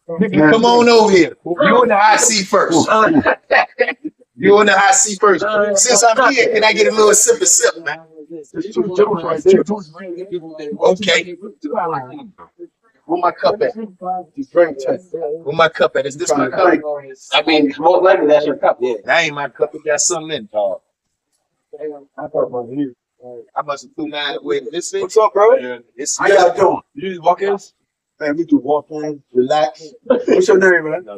Come on over here. You in the hot seat first. You in the hot seat first. Since I'm here, can I get a little sip of sip, man? Okay. Where my cup at? Where my cup at? Is this my cup? I mean, most likely that's your cup. Yeah. That ain't my cup. It got something in it. I must have threw mine away. This thing. What's up, bro? It's How y'all doing? You just walk in? Man, we do walk in, relax. What's your name, man?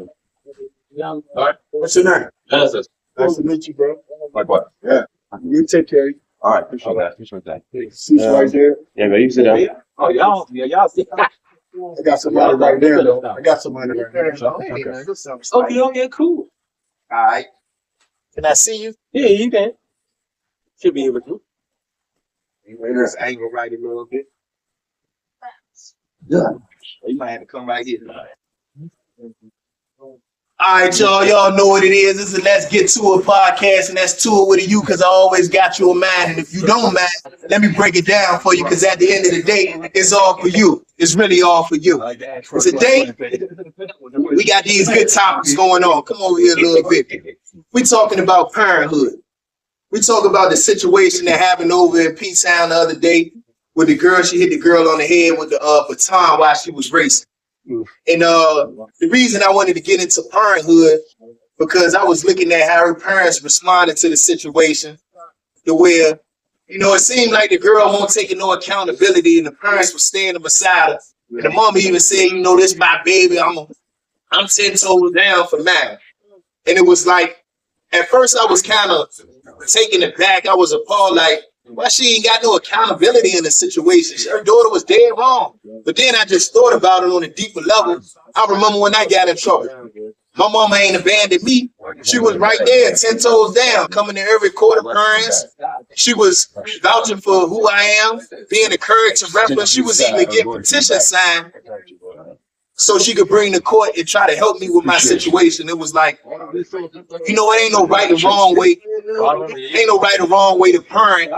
All right. What's your name? Genesis. Nice to meet you, bro. Like what? Yeah. You take care. All right. Appreciate that. Appreciate that. Seats right there. Yeah, man. You sit down. Oh, y'all see. I got somebody right there, though. I got somebody right there. Okay, cool. all right. Can I see you? Yeah, you can. Should be able to. This angle right a little bit. Yeah. You might have to come right here. All right, y'all. Y'all know what it is. This is Let's Get To It podcast, and that's to it with a you because I always got you in mind. And if you don't mind, let me break it down for you because at the end of the day, it's all for you. It's really all for you. Today, we got these good topics going on. Come over here a little bit. We talking about parenthood. We talk about the situation that happened over in P-Town the other day with the girl. She hit the girl on the head with the baton while she was racing. And the reason I wanted to get into parenthood because I was looking at how her parents responded to the situation, to where, you know, it seemed like the girl won't take no accountability, and the parents were standing beside her. And the mama even said, you know, this my baby. I'm 10 toes down for mine. And it was like, at first I was kind of taken aback. I was appalled, like, why she ain't got no accountability in the situation? Her daughter was dead wrong. But then I just thought about it on a deeper level. I remember when I got in trouble. My mama ain't abandoned me. She was right there, 10 toes down, coming to every court appearance. She was vouching for who I am, being a courage and reference. She was even getting petition signed so she could bring the court and try to help me with my situation. It was like, you know, it ain't no right or wrong way. Ain't no right or wrong way to parent.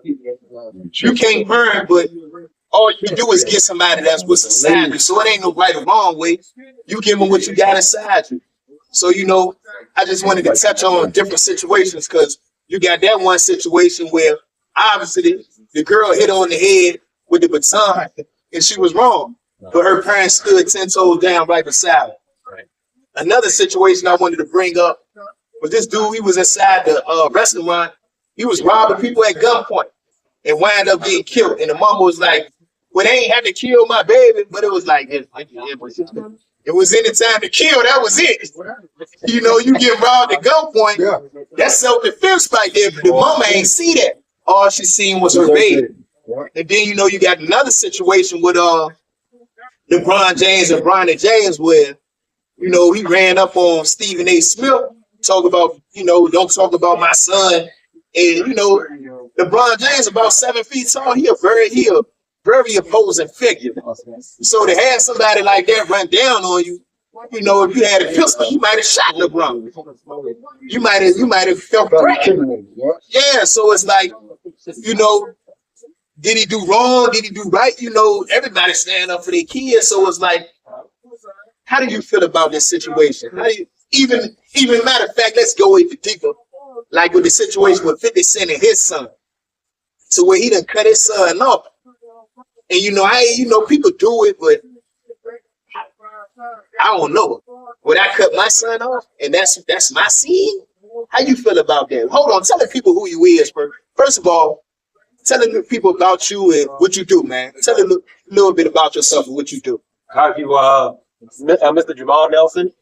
You can't parent, but all you do is get somebody that's what's inside you. So it ain't no right or wrong way. You give them what you got inside you. So, you know, I just wanted to touch on different situations because you got that one situation where obviously the girl hit on the head with the baton and she was wrong. But her parents stood 10 toes down right beside her. Another situation I wanted to bring up was this dude, he was inside the restaurant. He was robbing people at gunpoint and wound up getting killed. And the mama was like, well, they ain't had to kill my baby, but it was like, it was any time to kill, that was it. You know, you get robbed at gunpoint, that's self-defense right there, but the mama ain't see that. All she seen was her baby. And then, you know, you got another situation with LeBron James and Bronny James where, you know, he ran up on Stephen A. Smith, talk about, you know, don't talk about my son. And, you know, LeBron James about 7 feet tall. He a very opposing figure. So to have somebody like that run down on you, you know, if you had a pistol, you might have shot LeBron. You might have felt threatened. Yeah, so it's like, you know, did he do wrong? Did he do right? You know, everybody stand up for their kids. So it's like, how do you feel about this situation? How do you, even matter of fact, let's go even deeper. Like with the situation with 50 Cent and his son. So where he done cut his son off. And you know, people do it, but I don't know. Would I cut my son off? And that's my scene? How you feel about that? Hold on, tell the people who you is first. First of all, telling the people about you and what you do, man. Tell them a little bit about yourself and what you do. Hi, people. Mr. Jamal Nelson.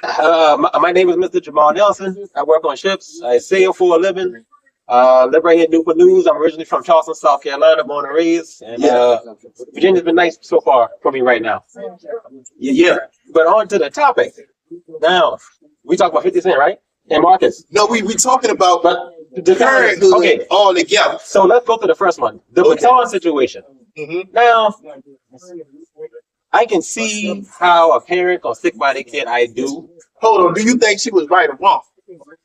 My name is Mr. Jamal Nelson. I work on ships. I sail for a living. Live right here in Newport News. I'm originally from Charleston, South Carolina, born and raised. And Virginia's been nice so far for me right now. Yeah. But on to the topic. Now, we talk about 50 Cent, right? And Marcus. No, we talking about the parenthood, okay, all together. So let's go to the first one, the baton situation. Now, I can see how a parent gonna stick by their kid. I do. Hold on, do you think she was right or wrong?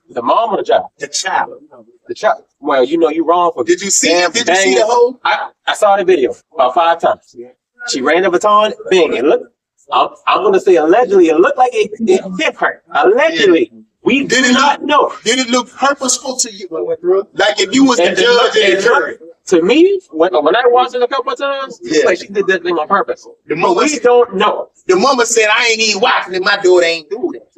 The mom or the child? The child. The child. Well, you know, you wrong for. Did you see it? Did you see the whole? I saw the video about 5 times. She ran the baton, bang, and look, I'm gonna say allegedly. It looked like it hit her. Allegedly, we Did do it not know. Did it look purposeful to you? Like if you was the judge and the jury. To me, when I watched it a couple of times, it's like she did that thing on purpose. The But mama, we don't know. the mama said, I ain't even watching it. My daughter ain't doing it.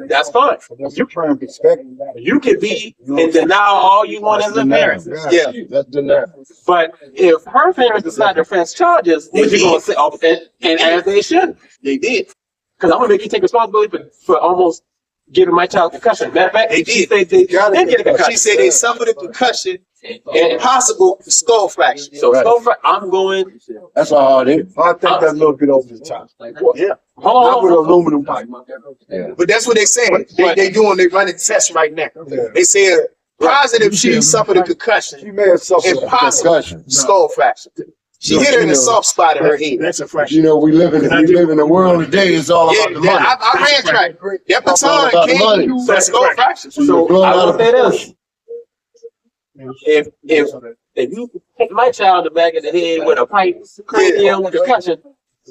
That's fine. That's your prime perspective. You can be in denial all you want as a parent. Yeah. That's denial. But if her parents decide to press charges, then you're gonna say, oh, and as they should, They did. because I'm gonna make you take responsibility for almost giving my child concussion. Matter of fact, They she did. said they did get a concussion. She said they suffered a concussion and possible skull fracture. So, Right. so far, I'm going. That's all it is. I think that's a little bit over the top. Yeah. Not with aluminum pipe. Yeah. But that's what they saying. They running tests right now. Yeah. They said positive she suffered a concussion She may have suffered a Impossible. concussion. skull fracture. She hit her in the soft spot of her head. That's a fracture. You know, we live in a world today. It's all about the money. I ran track. That It's all about the money. baton came skull fracture. So you're So blown I out will of say this: proportion. if you hit my child in the back of the head with a pipe, cranium concussion,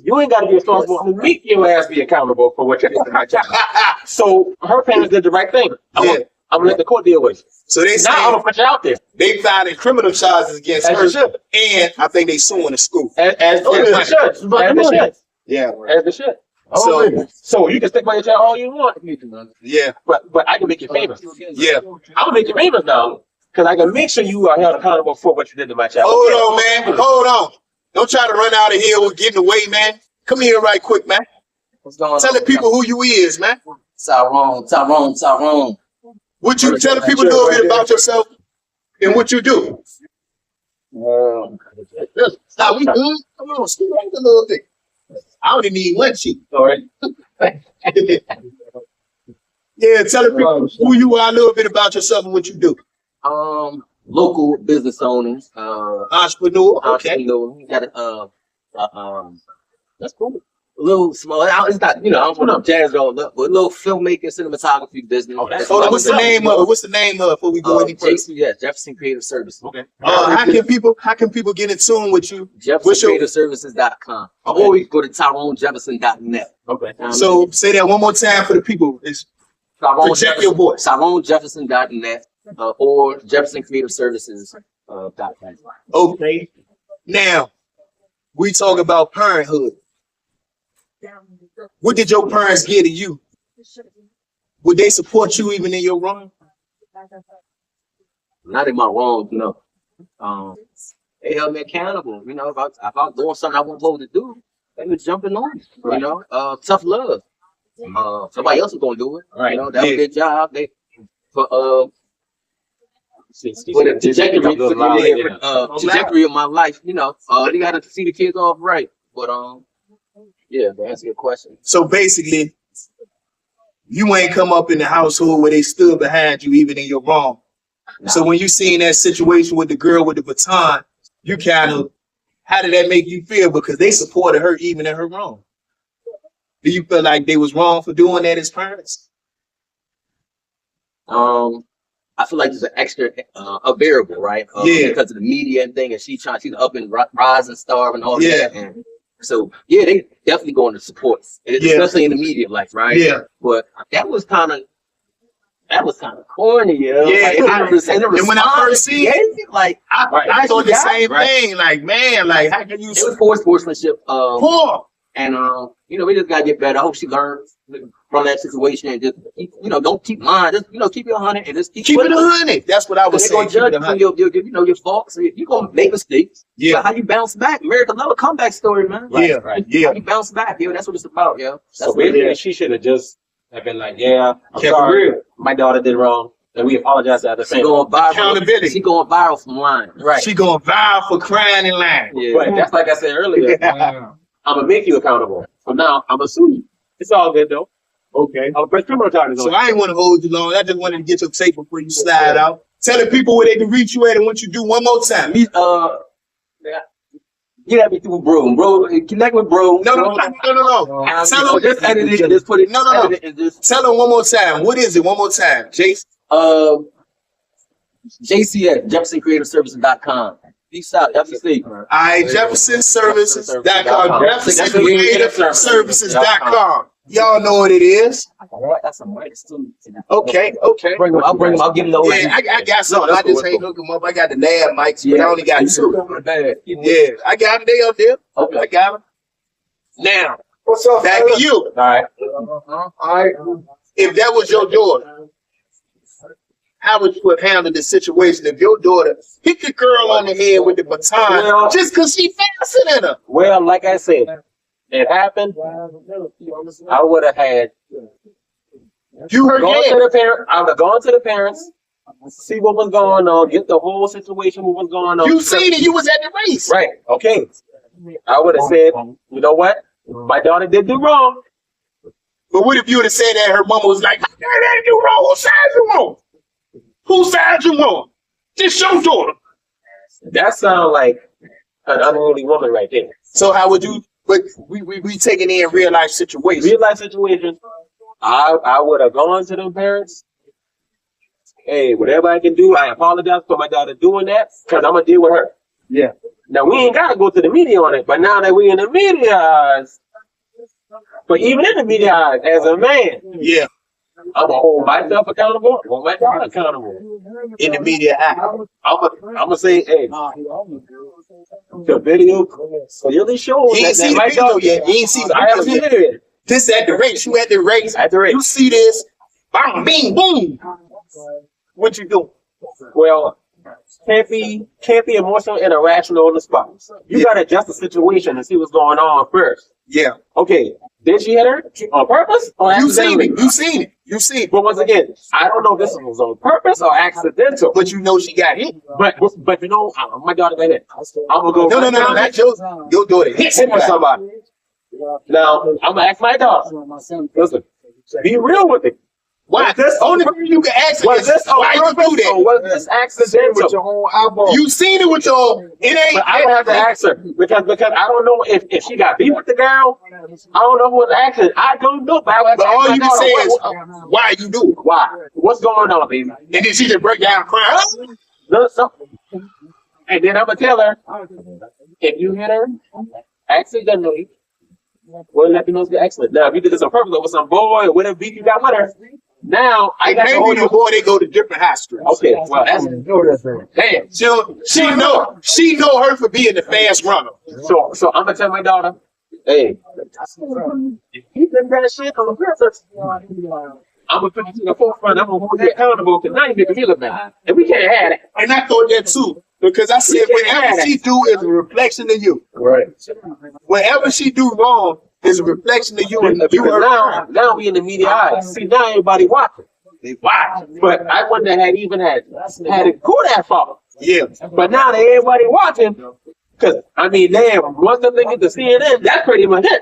you ain't got to be responsible to make your ass be accountable for what you did to my child. So her parents did the right thing. I'm gonna let the court deal with it. So they Now I'm say gonna put you out there they filing criminal charges against as you her, should, and I think they suing the school. as they should, as they should, Yeah. as they should. So So you can stick by your child all you want, yeah, but I can make you famous. yeah. I'm gonna make you famous now because I can make sure you are held accountable for what you did to my child. Hold on, man. Hold on. Don't try to run out of here with getting away, man. Come here right quick, man. What's going on? Tell the people who you is, man. Tyrone. Would you tell the people a little bit about yourself and what you do? Now we good. Come on, scoot right a little bit. I only need one cheek. Sorry. Yeah, tell the people who you are, a little bit about yourself and what you do. Local business owners, Entrepreneur. Okay. entrepreneur. We got that's cool. A little small. It's not, I don't want to jazz it all up, but a little filmmaking, cinematography business. Hold on, what's the name of it? What's the name of it before we go any further? Jefferson Creative Services. Okay. How can people get in tune with you? JeffersonCreativeServices.com. Or you go to TyroneJefferson.net. Okay. So say that one more time for the people. It's project your voice. TyroneJefferson.net or JeffersonCreativeServices.com. Okay. Now, we talk about parenthood. What did your parents give to you? Would they support you even in your wrong? Not in my wrong, no. They held me accountable. If I'm doing something I wasn't supposed to do, they were jumping on me. Tough love. Somebody else was gonna do it. Right. That was their job. They for the trajectory of my life. They gotta see the kids off right. But yeah, to answer your question. So basically, you ain't come up in the household where they stood behind you even in your wrong. Nah. So when you seen that situation with the girl with the baton, you kind of, how did that make you feel? Because they supported her even in her wrong. Do you feel like they was wrong for doing that as parents? I feel like there's an extra a variable, right? Because of the media and thing, and she's the up and rising star and all that. And so yeah, they definitely going to support, especially in the media life, right? Yeah. But that was kind of corny, yo. Yeah. And when I first seen it, I thought the same thing. Like, man, like how can you it was forced sportsmanship. poor? And we just gotta get better. I hope she learns from that situation and just don't keep lying. Just keep it 100 and just keep it 100. That's what I was saying. They're gonna judge your faults. You're gonna make mistakes. Yeah. But how you bounce back? America love a comeback story, man. Yeah. How you bounce back, that's what it's about, yo. So basically, she should have just been like, "Yeah, I'm sorry, my daughter did wrong, and we apologize at the same time." Accountability. She going viral from lying. Right. She going viral for crying and lying. Yeah. But that's like I said earlier. I'm gonna make you accountable. So now I'm gonna sue you. It's all good though. Okay. I'm gonna press criminal charges on So you. I ain't want to hold you long. I just wanted to get your tape before you slide out. Tell the people where they can reach you at and what you do one more time. Get at me through bro. Connect with bro. No. Tell them. Just edit it and just put it. No. Edit it and just Tell them one more time. What is it? One more time, Jace. JC at JeffersonCreativeServices.com. Peace out, FCC. All right, JeffersonServices.com. JeffersonCreativeServices.com. Y'all know what it is. Okay. Bring them. I'll bring them. I'll get it over. Yeah, I got some. I just ain't hook them up. I got the lab mics, but I only got 2. Yeah, I got them. They up there. Okay. I got them. Now, What's up? back to you. All right. All right. If that was your daughter, how would you have handled the situation if your daughter hit the girl on the head with the baton just because she faster than her? Well, like I said, it happened. I would have had You heard gone that? to the parents. I would have gone to the parents, see what was going on, get the whole situation, what was going on. You seen it. You was at the race. Right. Okay. I would have said, you know what? My daughter did do wrong. But what if you would have said that her mama was like, that ain't you wrong. Whose side you wrong? Whose side you wrong? Just your daughter. That sounds like an unruly woman right there. So how would you, but we taking in real life situations. Real life situation, I would have gone to them parents. Hey, whatever I can do, I apologize for my daughter doing that because I'm going to deal with her. Yeah. Now, we ain't got to go to the media on it, but now that we in the media, but even in the media, as a man, Yeah. I'm going to hold myself accountable, hold my daughter accountable. In the media eye. I'm going to say, hey, the video clearly shows You ain't see the my video daughter, yet. You ain't see the I haven't video seen yet. it. This at the race. You at the race. At the race. You see this. Bang, bing, boom. What you do? Well, can't be emotional and irrational on the spot. You gotta adjust the situation and see what's going on first. Yeah. Okay, did she hit her on purpose or You seen accidentally? it. You seen it. You seen it. But once again, I don't know if this was on purpose or accidental. But you know she got hit. But you know, my daughter got hit. I'm gonna go. No, not yours. Your daughter hit hit with somebody. somebody. Now I'm gonna ask my daughter. Listen, be real with it. Why? That's the only person you can ask Was is this on why you purpose do that. or was this With accidental? your own eyeball. You seen it with your. It ain't. But I don't have to ask her because I don't know if she got beat with the girl. I don't know who was acting. I don't know. But all you can say is why you do it. why? What's going on, baby? And then she just break down crying. No. And then I'm gonna tell her if you hit her accidentally, we'll let you know it's the accident. Now, if you did this on purpose over some boy or whatever beat you got with her, now I got to hold Maybe the you. boy they go to different high schools. Okay, well that's Damn, she know her for being the fast runner. so I'm gonna tell my daughter, hey, if you did that shit on purpose, I'm gonna put you to the forefront. I'm gonna hold you accountable because now you making me look bad, and we can't have that. And I thought that too. Because I said whatever she do is a reflection of you. Right. Whatever she do wrong is a reflection of you. And you Because are now we in the media eye. See, now everybody watching. They watch. But I wouldn't have even had it go that far. yeah. But now that everybody watching, because I mean, damn, once them thing get to CNN, that's pretty much it.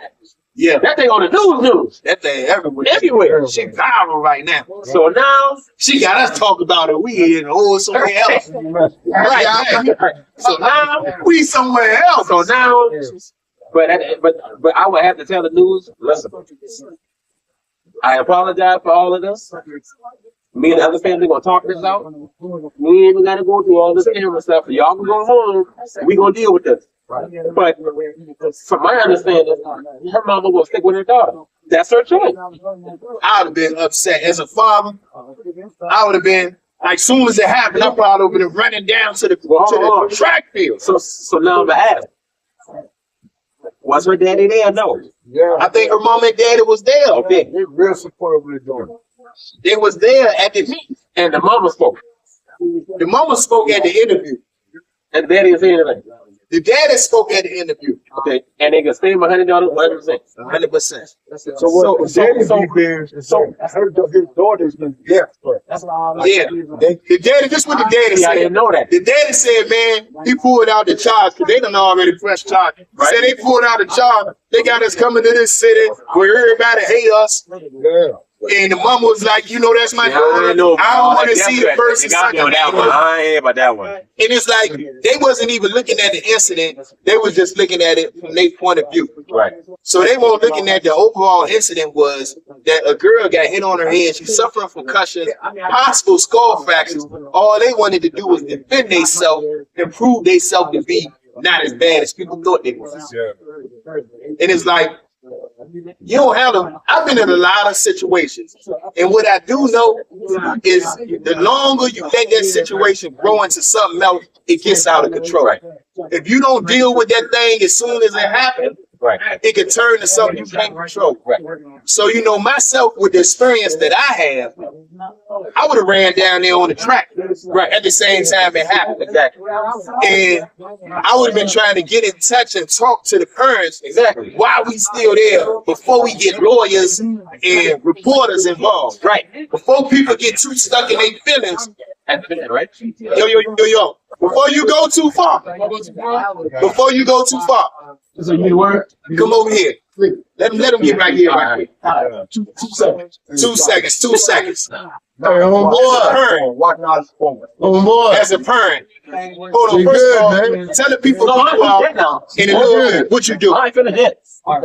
Yeah. That thing on the news. That thing everywhere. Everywhere. She viral right now. So now, She got us talk about it. We in somewhere else. Right. so now, We somewhere else. so now, but I would have to tell the news, listen, I apologize for all of this. Me and the other family gonna talk this out. We ain't even gotta go through all this camera stuff. Y'all can go home. We gonna deal with this. But from my understanding, her mama will stick with her daughter. That's her choice. I would have been upset as a father. I would have been like, soon as it happened, I probably would have been running down to the track field. So now I'm gonna ask. Was her daddy there? No. Yeah. I think her mom and daddy was there. Okay. They're real supportive of their daughter. They was there at the meeting. And the mama spoke. The mama spoke at the interview. And the daddy didn't say anything. The daddy spoke at the interview. Okay. And they can stay behind $100, 100%. 100%. So what the daddy bears is his daughter's been there for. Yeah. The daddy, this what the daddy See, I said. didn't know that. The daddy said, man, he pulled out the charge because they done already pressed charge. Right. Said they pulled out the charge. They got us coming to this city where everybody hate us. Yeah. And the mama was like, you know, that's my daughter. I don't want to see a person sucking that one. I ain't about that one. And it's like they wasn't even looking at the incident; they was just looking at it from their point of view. Right. So they weren't looking at the overall incident was that a girl got hit on her head. She's suffering from concussions, possible skull fractures. All they wanted to do was defend themselves and prove themselves to be not as bad as people thought they was. And it's like, you don't have them. I've been in a lot of situations. And what I do know is the longer you let that situation grow into something else, it gets out of control. Right. If you don't deal with that thing as soon as it happens, right, it can turn to something you can't control. Right. So, you know, myself, with the experience that I have, I would have ran down there on the track right at the same time it happened. Exactly. And I would have been trying to get in touch and talk to the parents. Exactly. Why we still there before we get lawyers and reporters involved. Right. Before people get too stuck in their feelings. Right. Yo. Before you go too far. Before you go too far. So you need a word? Come over here. Let them get right here. Right here. 2 seconds. 2 seconds. 2 seconds. Hey, homeboy. As a parent. Hold on. First of all, tell the people who you are in a little bit what you do. I ain't finna hit. Talk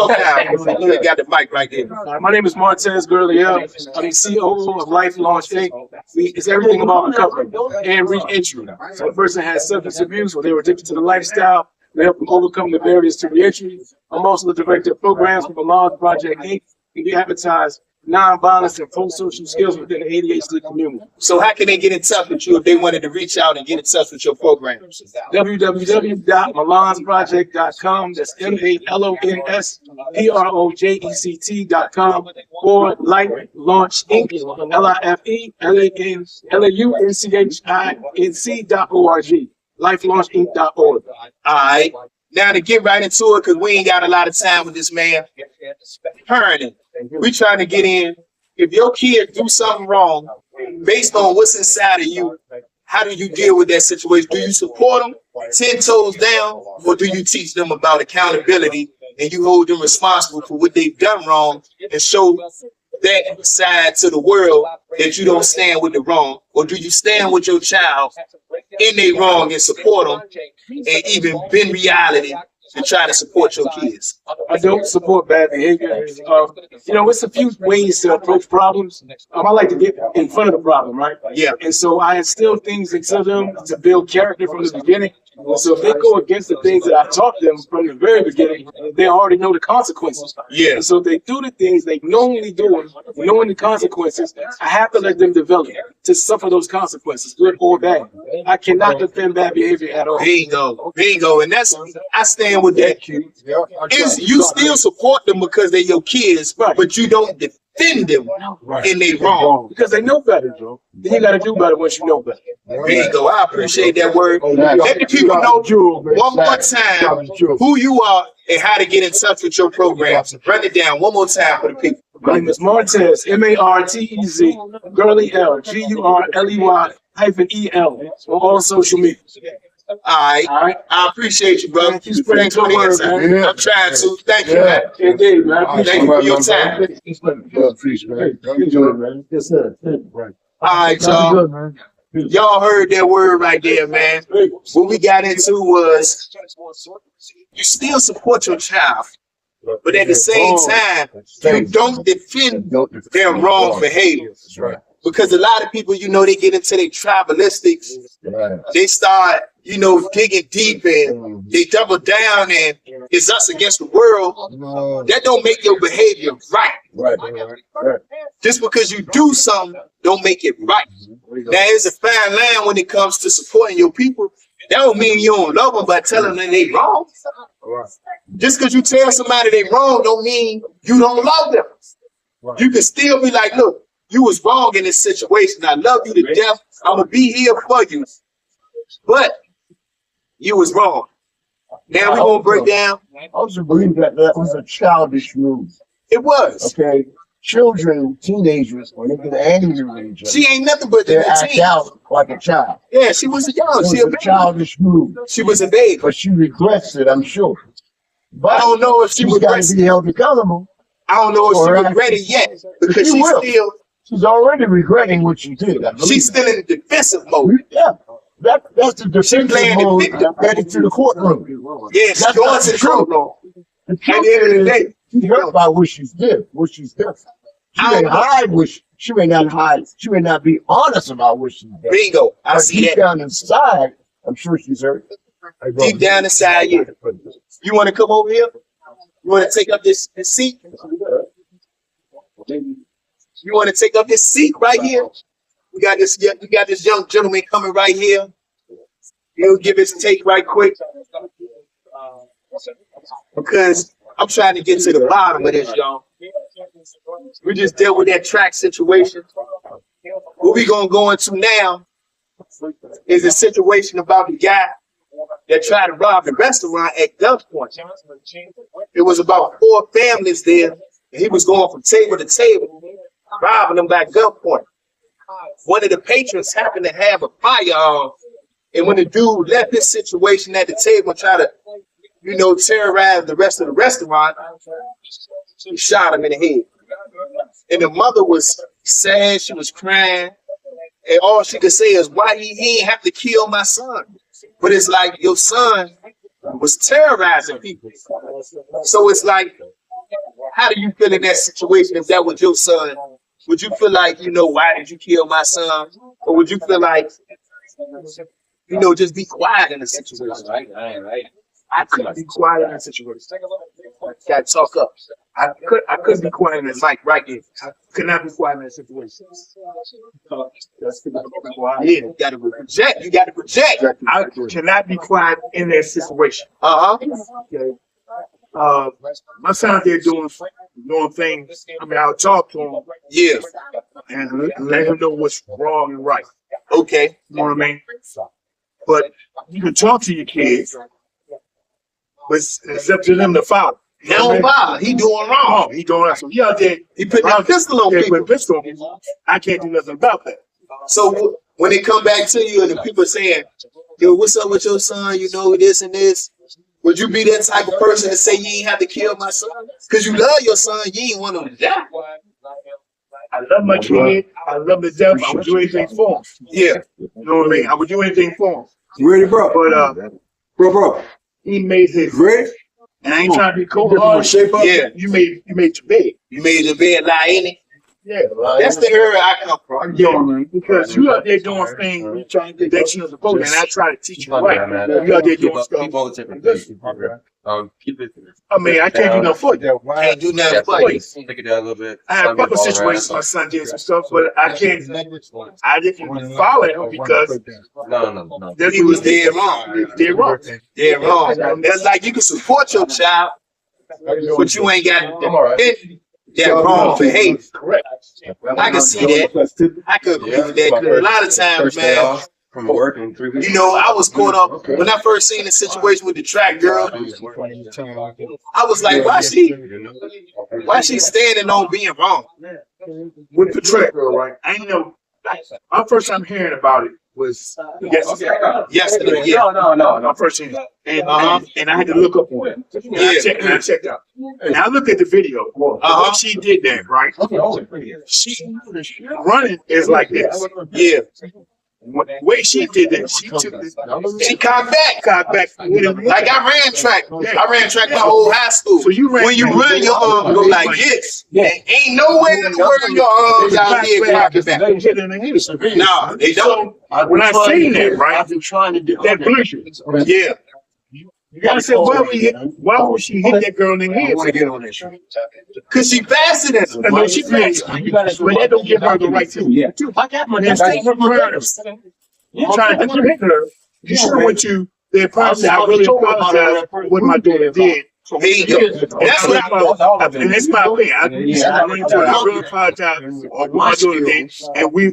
now. You got the mic right there. My name is Martez Gurley-El. I'm the COO of Life Launch Inc. It's everything about recovery and re-entry. So a person has substance abuse or they were addicted to the lifestyle. We help them overcome the barriers to re-entry. I'm also the director of programs for Milan's Project Inc. And we advertise non-violence and pro-social skills within the ADHD community. So how can they get in touch with you if they wanted to reach out and get in touch with your programs? www.milansproject.com. That's MALONSPROJECT.com or Life Launch Inc. LIFELAUNCHINC.org. LifeLaunchInc.org. All right. Now to get right into it, because we ain't got a lot of time with this man. Parenting. We trying to get in. If your kid do something wrong, based on what's inside of you, how do you deal with that situation? Do you support them 10 toes down, or do you teach them about accountability and you hold them responsible for what they've done wrong and show that side to the world that you don't stand with the wrong? Or do you stand with your child in their wrong and support them and even bend reality and try to support your kids? I don't support bad behavior. It's a few ways to approach problems. I like to get in front of the problem, right? Yeah. And so I instill things into them to build character from the beginning. So if they go against the things that I taught them from the very beginning, they already know the consequences. Yeah. And so if they do the things they normally do, knowing the consequences, I have to let them develop to suffer those consequences, good or bad. I cannot defend bad behavior at all. Bingo. And I stand with that. Is you still support them because they're your kids, right, but you don't defend them in their wrong. Because they know better, Joe. Then you got to do better once you know better. Bingo. I appreciate that word. Let the people know one more time who you are and how to get in touch with your programs. Run it down one more time for the people. My name is Martez, M-A-R-T-E-Z, Gurley-El, G-U-R-L-E-Y-E-L on all social media. All right. I appreciate you, brother. Thank you for the insight. man. I'm trying to. Thank you, man. Indeed, man. Thank you for your time. Yes, sir. All right, y'all. Y'all heard that word right there, man. What we got into was you still support your child, but at the same time, you don't defend their wrong behavior. Because a lot of people, they get into their tribalistics. They start, digging deep and they double down and it's us against the world. That don't make your behavior right. Just because you do something don't make it right. Now, there's a fine line when it comes to supporting your people. That don't mean you don't love them by telling them they wrong. Just because you tell somebody they wrong don't mean you don't love them. You can still be like, look, you was wrong in this situation. I love you to death. I'm going to be here for you. But you was wrong. Now we're going to break down. I also believe that was a childish move. It was. Okay. Children, teenagers, when they get angry with each other, she ain't nothing but they act out like a child. Yeah, she was a young. She was a childish move. She was a baby. But she regrets it, I'm sure. But I don't know if she got to be held accountable. I don't know if she regretted yet because She will. She's already regretting what she did. She's still in the defensive mode. Yeah. That's the defensive playing the mode victim. headed to the courtroom. Yeah, she's That's going not to the true. courtroom. At the end of the day, She's hurt by what she's did. What she's done. She may hide what she may not hide. She may not be honest about what she's done. bingo. I But see deep that. down inside, I'm sure she's hurt. Deep down inside, yeah. You want to come over here? You want to take up this seat? You want to take up this seat right here? We got this young gentleman coming right here. He'll give his take right quick. Because I'm trying to get to the bottom of this, y'all. We just dealt with that track situation. What we gonna go into now is a situation about the guy that tried to rob the restaurant at gunpoint. It was about 4 families there, and he was going from table to table, robbing them by gunpoint. One of the patrons happened to have a firearm, and when the dude left his situation at the table and tried to, terrorize the rest of the restaurant, he shot him in the head. And the mother was sad, she was crying, and all she could say is, why he ain't have to kill my son? But it's like, your son was terrorizing people. So it's like, how do you feel in that situation if that was your son? Would you feel like, why did you kill my son? Or would you feel like, just be quiet in the situation? I couldn't be quiet in that situation. Gotta talk up. I couldn't be quiet in this mic right there. I could not be quiet in that situation. Yeah, you gotta project. You gotta project. I cannot be quiet in that situation. Okay. My son's there doing things. I mean, I'll talk to him. Yeah. And let him know what's wrong and right. Okay. You know what I mean? But you can talk to your kids, but it's up to them to follow. He don't bother. He doing wrong. He doing wrong. So he out there. He put that pistol on people. Pistol on people. I can't do nothing about that. So when they come back to you and the people saying, yo, what's up with your son? This and this. Would you be that type of person to say you ain't have to kill my son? Because you love your son, you ain't want him to die. I love my kid. I love the death. I would do anything for him. Yeah. You know what I mean? I would do anything for him. You ready, bro? But Bro. he made his Ready? and I ain't trying to be cold. Shape up. Yeah. You made your bed. You made the bed lie in it. Yeah. That's the area I come from. Yeah, because you out there doing things that you're supposed to, and I try to teach you right. You out there doing stuff. Keep it. I mean, I can't do no for you. Can't do nothing for you. Take it down a little bit. I had a couple situations my son did some stuff, but I didn't follow him because No. that He was dead wrong. He was dead wrong. Dead wrong. That's like you can support your child, but you ain't got that wrong behavior. Correct. I can see that. I could agree with that. 'Cause a lot of times, man, From working 3 weeks. I was caught up when I first seen the situation with the track girl. I was like, why she standing on being wrong? With the track, right? I ain't know. My first time hearing about it was Yesterday, yeah. No. my first time, and I had to look up on it. And I checked out. And I looked at the video. When she did that, right? She running is like this. Yeah. The way she did that, she took this. She cocked back. Like I ran track. I ran track my whole high school. So you ran. When you run, your arms go like this. And ain't no way in the world your arms out here cocking back. No, they don't. When I seen that, right, I've been trying to do that blew you. Yeah. I said, why would she hit that girl in the head? Cause she faster than her. No, she faster. But that don't give her the right to. I got my Instead of trying to hit her, you should have went to the apology. I really apologize for what my daughter did. There you go. That's what I thought. And that's my opinion. I really apologize for what my daughter did, and we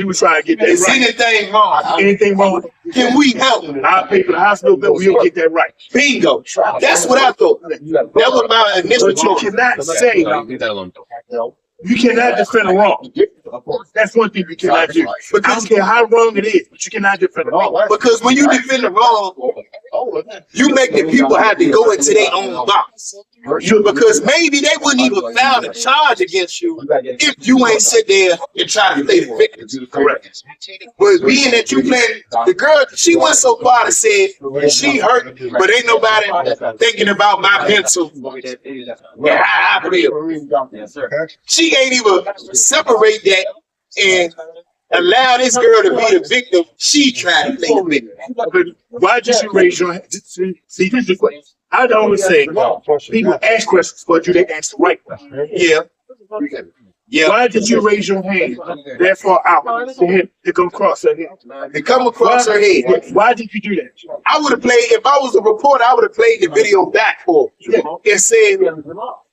were trying to get that Is right. anything wrong? Anything wrong? Can we help? I'll pay for the hospital bill. We'll get that right. Bingo. That's what I thought. That was my initial But you choice. cannot say you cannot defend a wrong. That's one thing you cannot do. I don't care how wrong it is, but you cannot defend a wrong. Because when you defend the wrong, You make the people have to go into their own box. Because maybe they wouldn't even file a charge against you if you ain't sit there and try to play the victim. Correct. But being that you playing, the girl, she went so far to say she hurt, but ain't nobody thinking about my mental. Yeah, I feel. She ain't even separate that and allow this girl to be the victim. She tried to play the victim. But why did you raise your hand? See, this is the question. I always say people ask questions, but you didn't ask the right question. Yeah. Yeah. Why did you raise your hand that far out to come across her head? To come across her head. Why did you do that? I would have played, if I was a reporter, I would have played the video back for her. It said,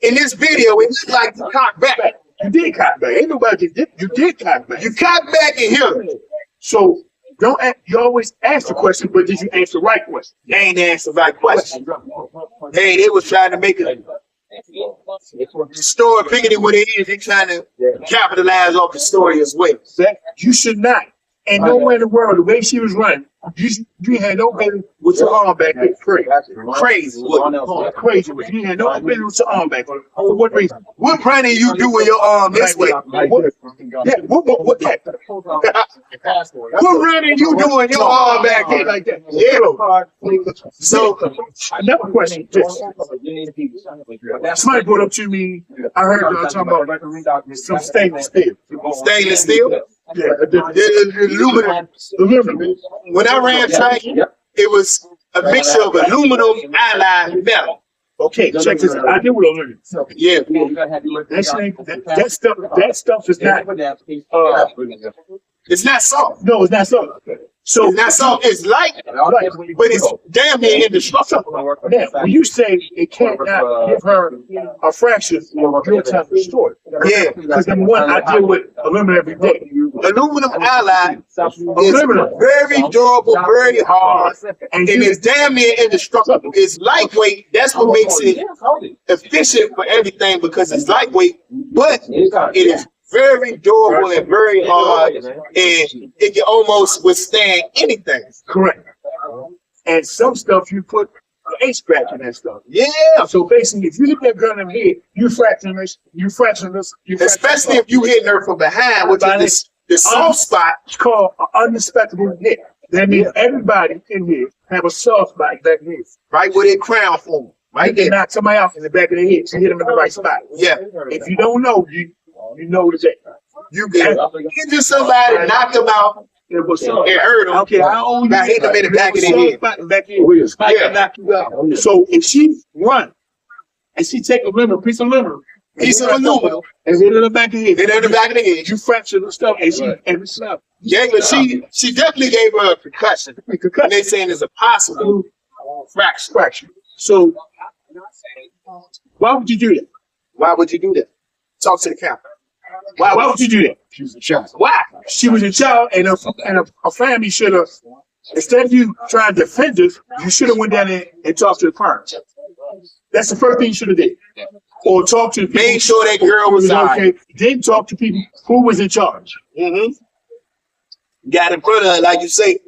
in this video, it looked like you cocked back. You did cock back. Ain't nobody did. You did cock back. You cocked back in here. So don't ask, you always ask the question, but did you answer the right question? They ain't answered the right question. Hey, they was trying to make a story bigger than what it is. They trying to capitalize off the story as well. You should not. And nowhere in the world, the way she was running, you had no business with your arm back there. Crazy. Crazy. Crazy. You had no business with your arm back. For what reason? What running you do with your arm this way? What running you doing your arm back here like that? Yeah. So, another question. Somebody brought up to me, I heard y'all talking about some stainless steel. Stainless steel? Yeah, the aluminum. When I ran track, it was a mixture of aluminum allied metal. Okay, check this out. I deal with aluminum. Yeah. That stuff is not. It's not soft. No, it's not soft. So it's not soft. It's light, but it's damn near indestructible. Now, when you say it can't not give her a fraction, you're telling the story. Yeah. Because number one, I deal with aluminum every day. Aluminum alloy is very durable, very hard, and it's damn near indestructible. It's lightweight. That's what makes it efficient for everything because it's lightweight, but it is very durable and very hard, and it can almost withstand anything. Correct. And some stuff you put ain't scratching that stuff. Yeah. So basically, if you hit that gun in the head, you fracturing this. Especially if you hitting her from behind, which is the soft spot. It's called an unexpected hit. That means everybody in here have a soft spot back here. Right where their crown form. Right there. there. Knock somebody off in the back of the head. You hit them in the right spot. Yeah. If you don't know, you know today. You can injure somebody, knock them out, and hurt them. Okay, I own you. Now hit them in the back of the head. Knock you out. So if she run and she take a piece of aluminum, and hit it in the back of the head. Hit her in the back of the head. You fracture the stuff and stuff. Yeah, but she definitely gave her a concussion. And they saying it's a possible fracture. So why would you do that? Why would you do that? Talk to the camera. Why would you do that? She was a child. Why? She was a child, and a family should have, instead of you trying to defend us, you should have went down there and talked to the parents. That's the first thing you should have did. Or talk to the people. Made sure that girl was okay. Then talk to people who was in charge. Got in front of her, like you say.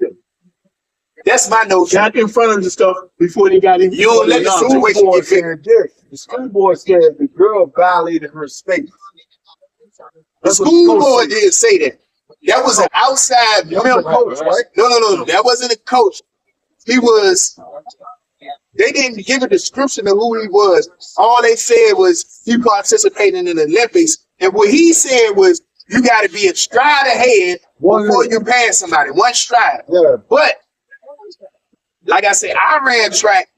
That's my notion. Got in front of the stuff before they got in. You don't let the situation get fixed. The school board said the girl violated her space. The school board didn't say that. That was an outside coach, right? No. That wasn't a coach. He was. They didn't give a description of who he was. All they said was he participated in the Olympics, and what he said was you got to be a stride ahead before you pass somebody. One stride. Yeah. But like I said, I ran track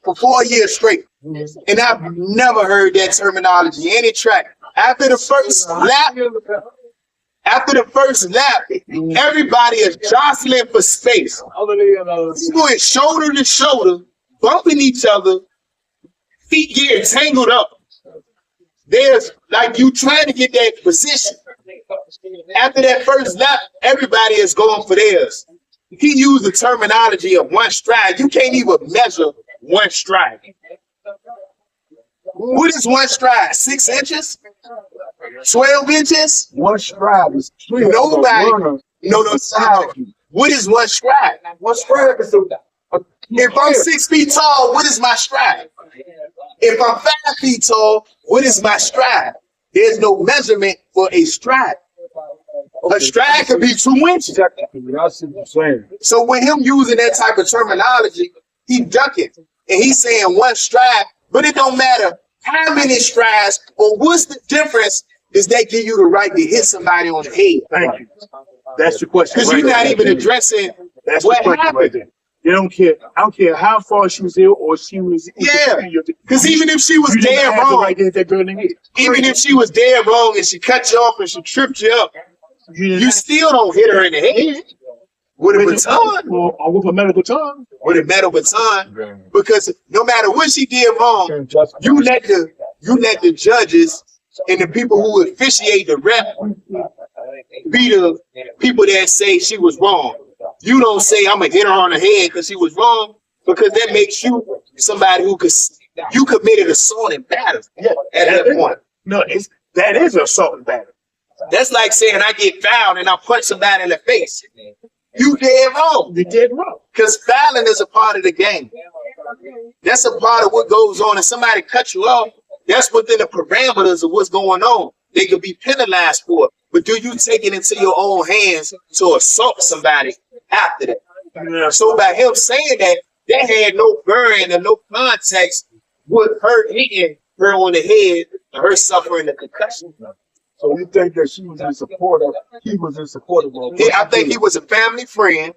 for 4 years straight, and I've never heard that terminology any track. After the first lap, everybody is jostling for space. People is shoulder to shoulder, bumping each other, feet getting tangled up. There's like you trying to get that position. After that first lap, everybody is going for theirs. He used the terminology of one stride. You can't even measure one stride. What is one stride? 6 inches? 12 inches? One stride is clear. Nobody. No. What is one stride? One stride is If I'm 6 feet tall, what is my stride? If I'm 5 feet tall, what is my stride? There's no measurement for a stride. A stride could be 2 inches. So with him using that type of terminology, he ducking. And he's saying one stride, but it don't matter how many strides or what's the difference is that give you the right to hit somebody on the head. Thank you. That's the question. Because you're not even addressing what happened. Right there. They don't care. I don't care how far she was ill or she was. Yeah. Because even if she was dead wrong, even if she was dead wrong and she cut you off and she tripped you up, you still don't hit her in the head with a baton. Or with a metal baton. With a metal baton. Because no matter what she did wrong, you let the judges and the people who officiate the rep be the people that say she was wrong. You don't say I'm gonna hit her on the head because she was wrong, because that makes you somebody who you committed assault and battery at that point. No, that is assault and battery. That's like saying I get fouled and I punch somebody in the face. You dead wrong. You dead wrong. Because fouling is a part of the game. That's a part of what goes on. If somebody cuts you off, that's within the parameters of what's going on. They could be penalized for it. But do you take it into your own hands to assault somebody after that? Yeah. So by him saying that, that had no bearing and no context with her hitting her on the head and her suffering a concussion. So you think that she was in support of, he was in support of her? Yeah, I think he was a family friend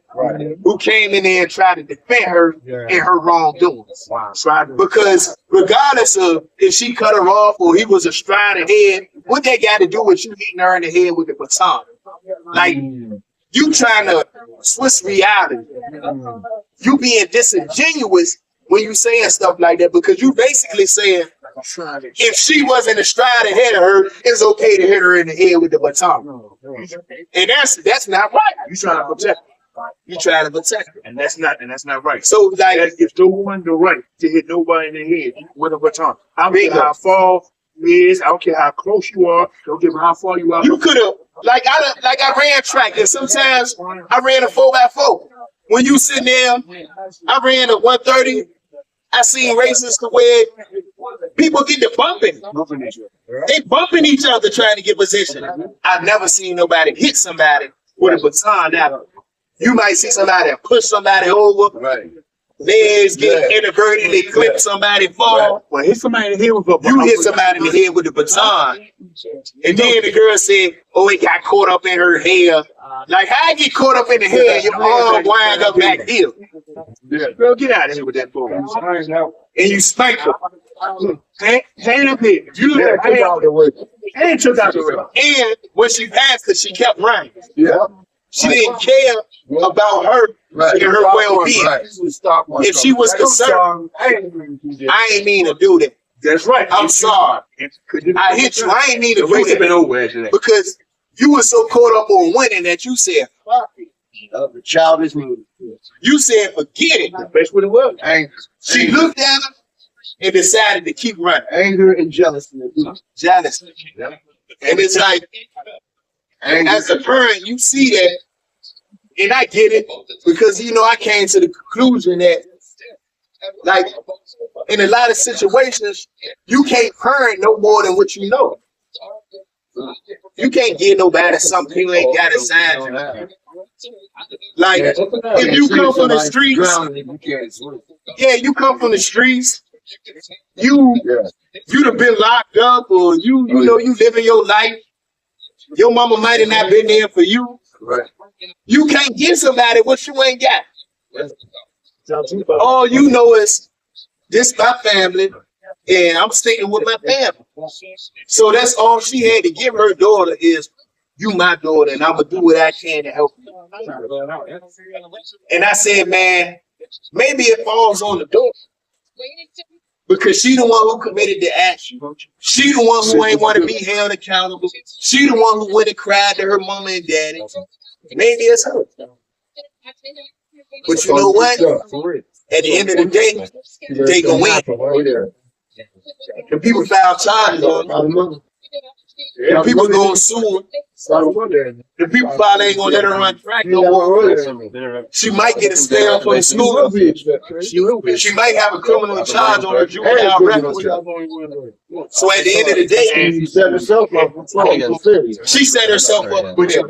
who came in there and tried to defend her in her wrongdoings. Wow. Because regardless of if she cut her off or he was a stride ahead, what they got to do with you hitting her in the head with a baton? Like, you trying to switch reality. You being disingenuous when you saying stuff like that, because you basically saying, if she wasn't a stride ahead of her, it's okay to hit her in the head with the baton. And that's not right. You trying to protect her. You trying to protect her. And that's not right. So like, that gives no one the right to hit nobody in the head with a baton. I don't care how far you is, I don't care how close you are, don't care how far you are. You could have, like I ran track, and sometimes I ran a 4x4. When you sitting there, I ran a 130. I seen races to where people get to bumping. They bumping each other trying to get position. I've never seen nobody hit somebody with a baton ever. You might see somebody push somebody over. Right. Legs get inverted, they clip somebody, fall. Right. Well, hit somebody in the head with a baton. You hit somebody in the head with a baton. And then the girl said, oh, it got caught up in her hair. Like, how you get caught up in the hair, your arm wind up back here. Yeah. Girl, get out of here with that phone. And you spank her. Hand up here. You look at hand took out the way. And when she passed it, she kept running. Yeah. She didn't care about her and her well-being. If she was concerned, I ain't mean to do that. That's right. I'm sorry. I hit you. I ain't mean to do that. Because you were so caught up on winning that you said, fuck it. The childish move. You said, forget it. That's what it was. She looked at him and decided to keep running. Anger and jealousy. Jealousy. And it's like, as a parent, you see that, and I get it, because, you know, I came to the conclusion that, like, in a lot of situations, you can't parent no more than what you know. You can't give nobody something you ain't got inside you. Like, if you come from the streets, you come from the streets, you done been locked up, or you know, you living your life. Your mama might have not been there for you. Right. You can't give somebody what you ain't got. All you know is this my family, and I'm sticking with my family. So that's all she had to give her daughter is, you my daughter, and I'm gonna do what I can to help you. And I said, man, maybe it falls on the daughter. Because she the one who committed the action. She the one who ain't want to be held accountable. She the one who went and cried to her mama and daddy. Maybe it's her. But you know what? At the end of the day, they gonna win. And people found charges on them. Yeah, People gonna sue her. The people probably ain't gonna let her run track no more. She might get a spell from the school. She might have a criminal charge on her juvenile record. So at the end of the day, she set herself up for fraud. she set herself up. But you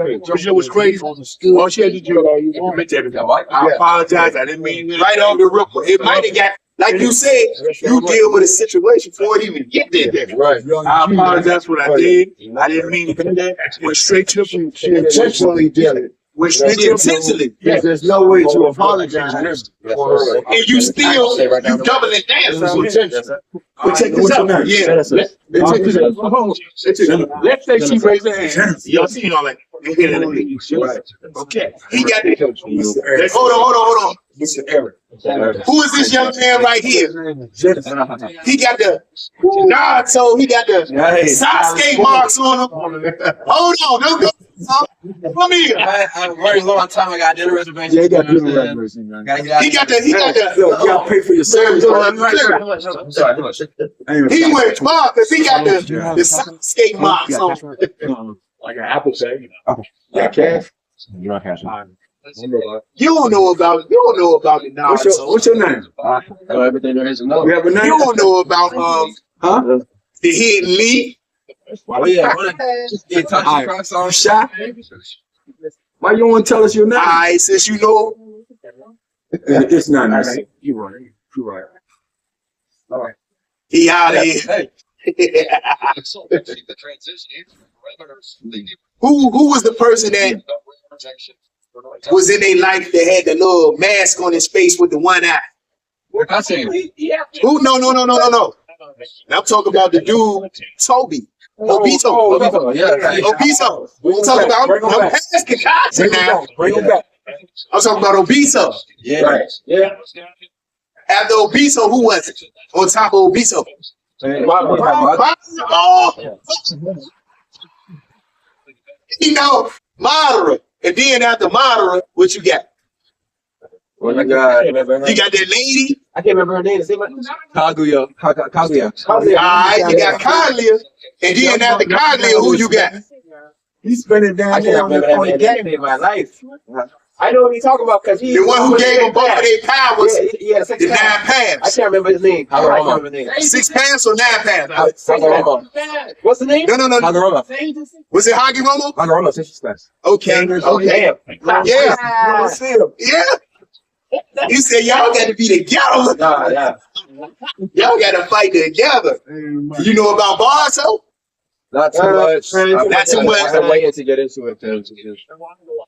know what's crazy? All she had to do is admit to everything. I apologize. I didn't mean it. Right off the rip. It might have got, like you said, you deal with a situation before it even get there. Right. I apologize for what I did. I didn't mean to do that. Went straight to the She intentionally did it. Went straight to the Intentionally. Yes, there's no way to apologize for it. And you still, you double it down. But check this out. Yeah. Let's say she raised her hand. Y'all seen all that. Okay. He got the, hold on. Mr. Eric. Who is this young man right here? He got the Naruto, he got the Sasuke marks on him. Hold on, don't go. Come here. I worked a long time. I got dinner reservation. Yeah, he got dinner reservation. He got the You gotta pay for your service. he went far because he got the Sasuke marks on him. Like an Apple Pay. Yeah, cash. You don't know about the Naruto. What's your name? Everything there is to know. You have a name? You don't know about the hidden Lee. Oh yeah. Yeah, touch cross on. Shy? Why you don't want to tell us your name? Alright, since you know, It's not nice. You're right. You're right. All right. he out of here. Who was the person that was in their life that had the little mask on his face with the one eye? I say, Who? No. I'm talking about the dude, Toby. Obito. Obito. I'm talking about, I'm past Kakashi now. Bring it back. I'm talking about Obito. yeah. Right. Yeah. After Obito, who was it? On top of Obito. Oh! You know, Madara. And then after Madara, what you got? What I got? You got that lady. I can't remember her name. Kaguya. Kaguya. Alright, you got Kaguya. And then after Kaguya, who you got? He's spending down I there can't on the remember that game. man in my life. I know what he's talking about because he The one who gave them both of their powers, Yeah, the 9 I paths. can't remember his name. I can't remember his name. 6 paths or 9 paths? Hagoromo. What's the name? No. Hagoromo. Was it Hagiromo? Hagoromo. Six class. Okay. Oh damn. Yeah. He said, y'all got to be together. Yeah. Y'all got to fight together. You know about Barso? Not too much. Not too much. I'm waiting to get into it.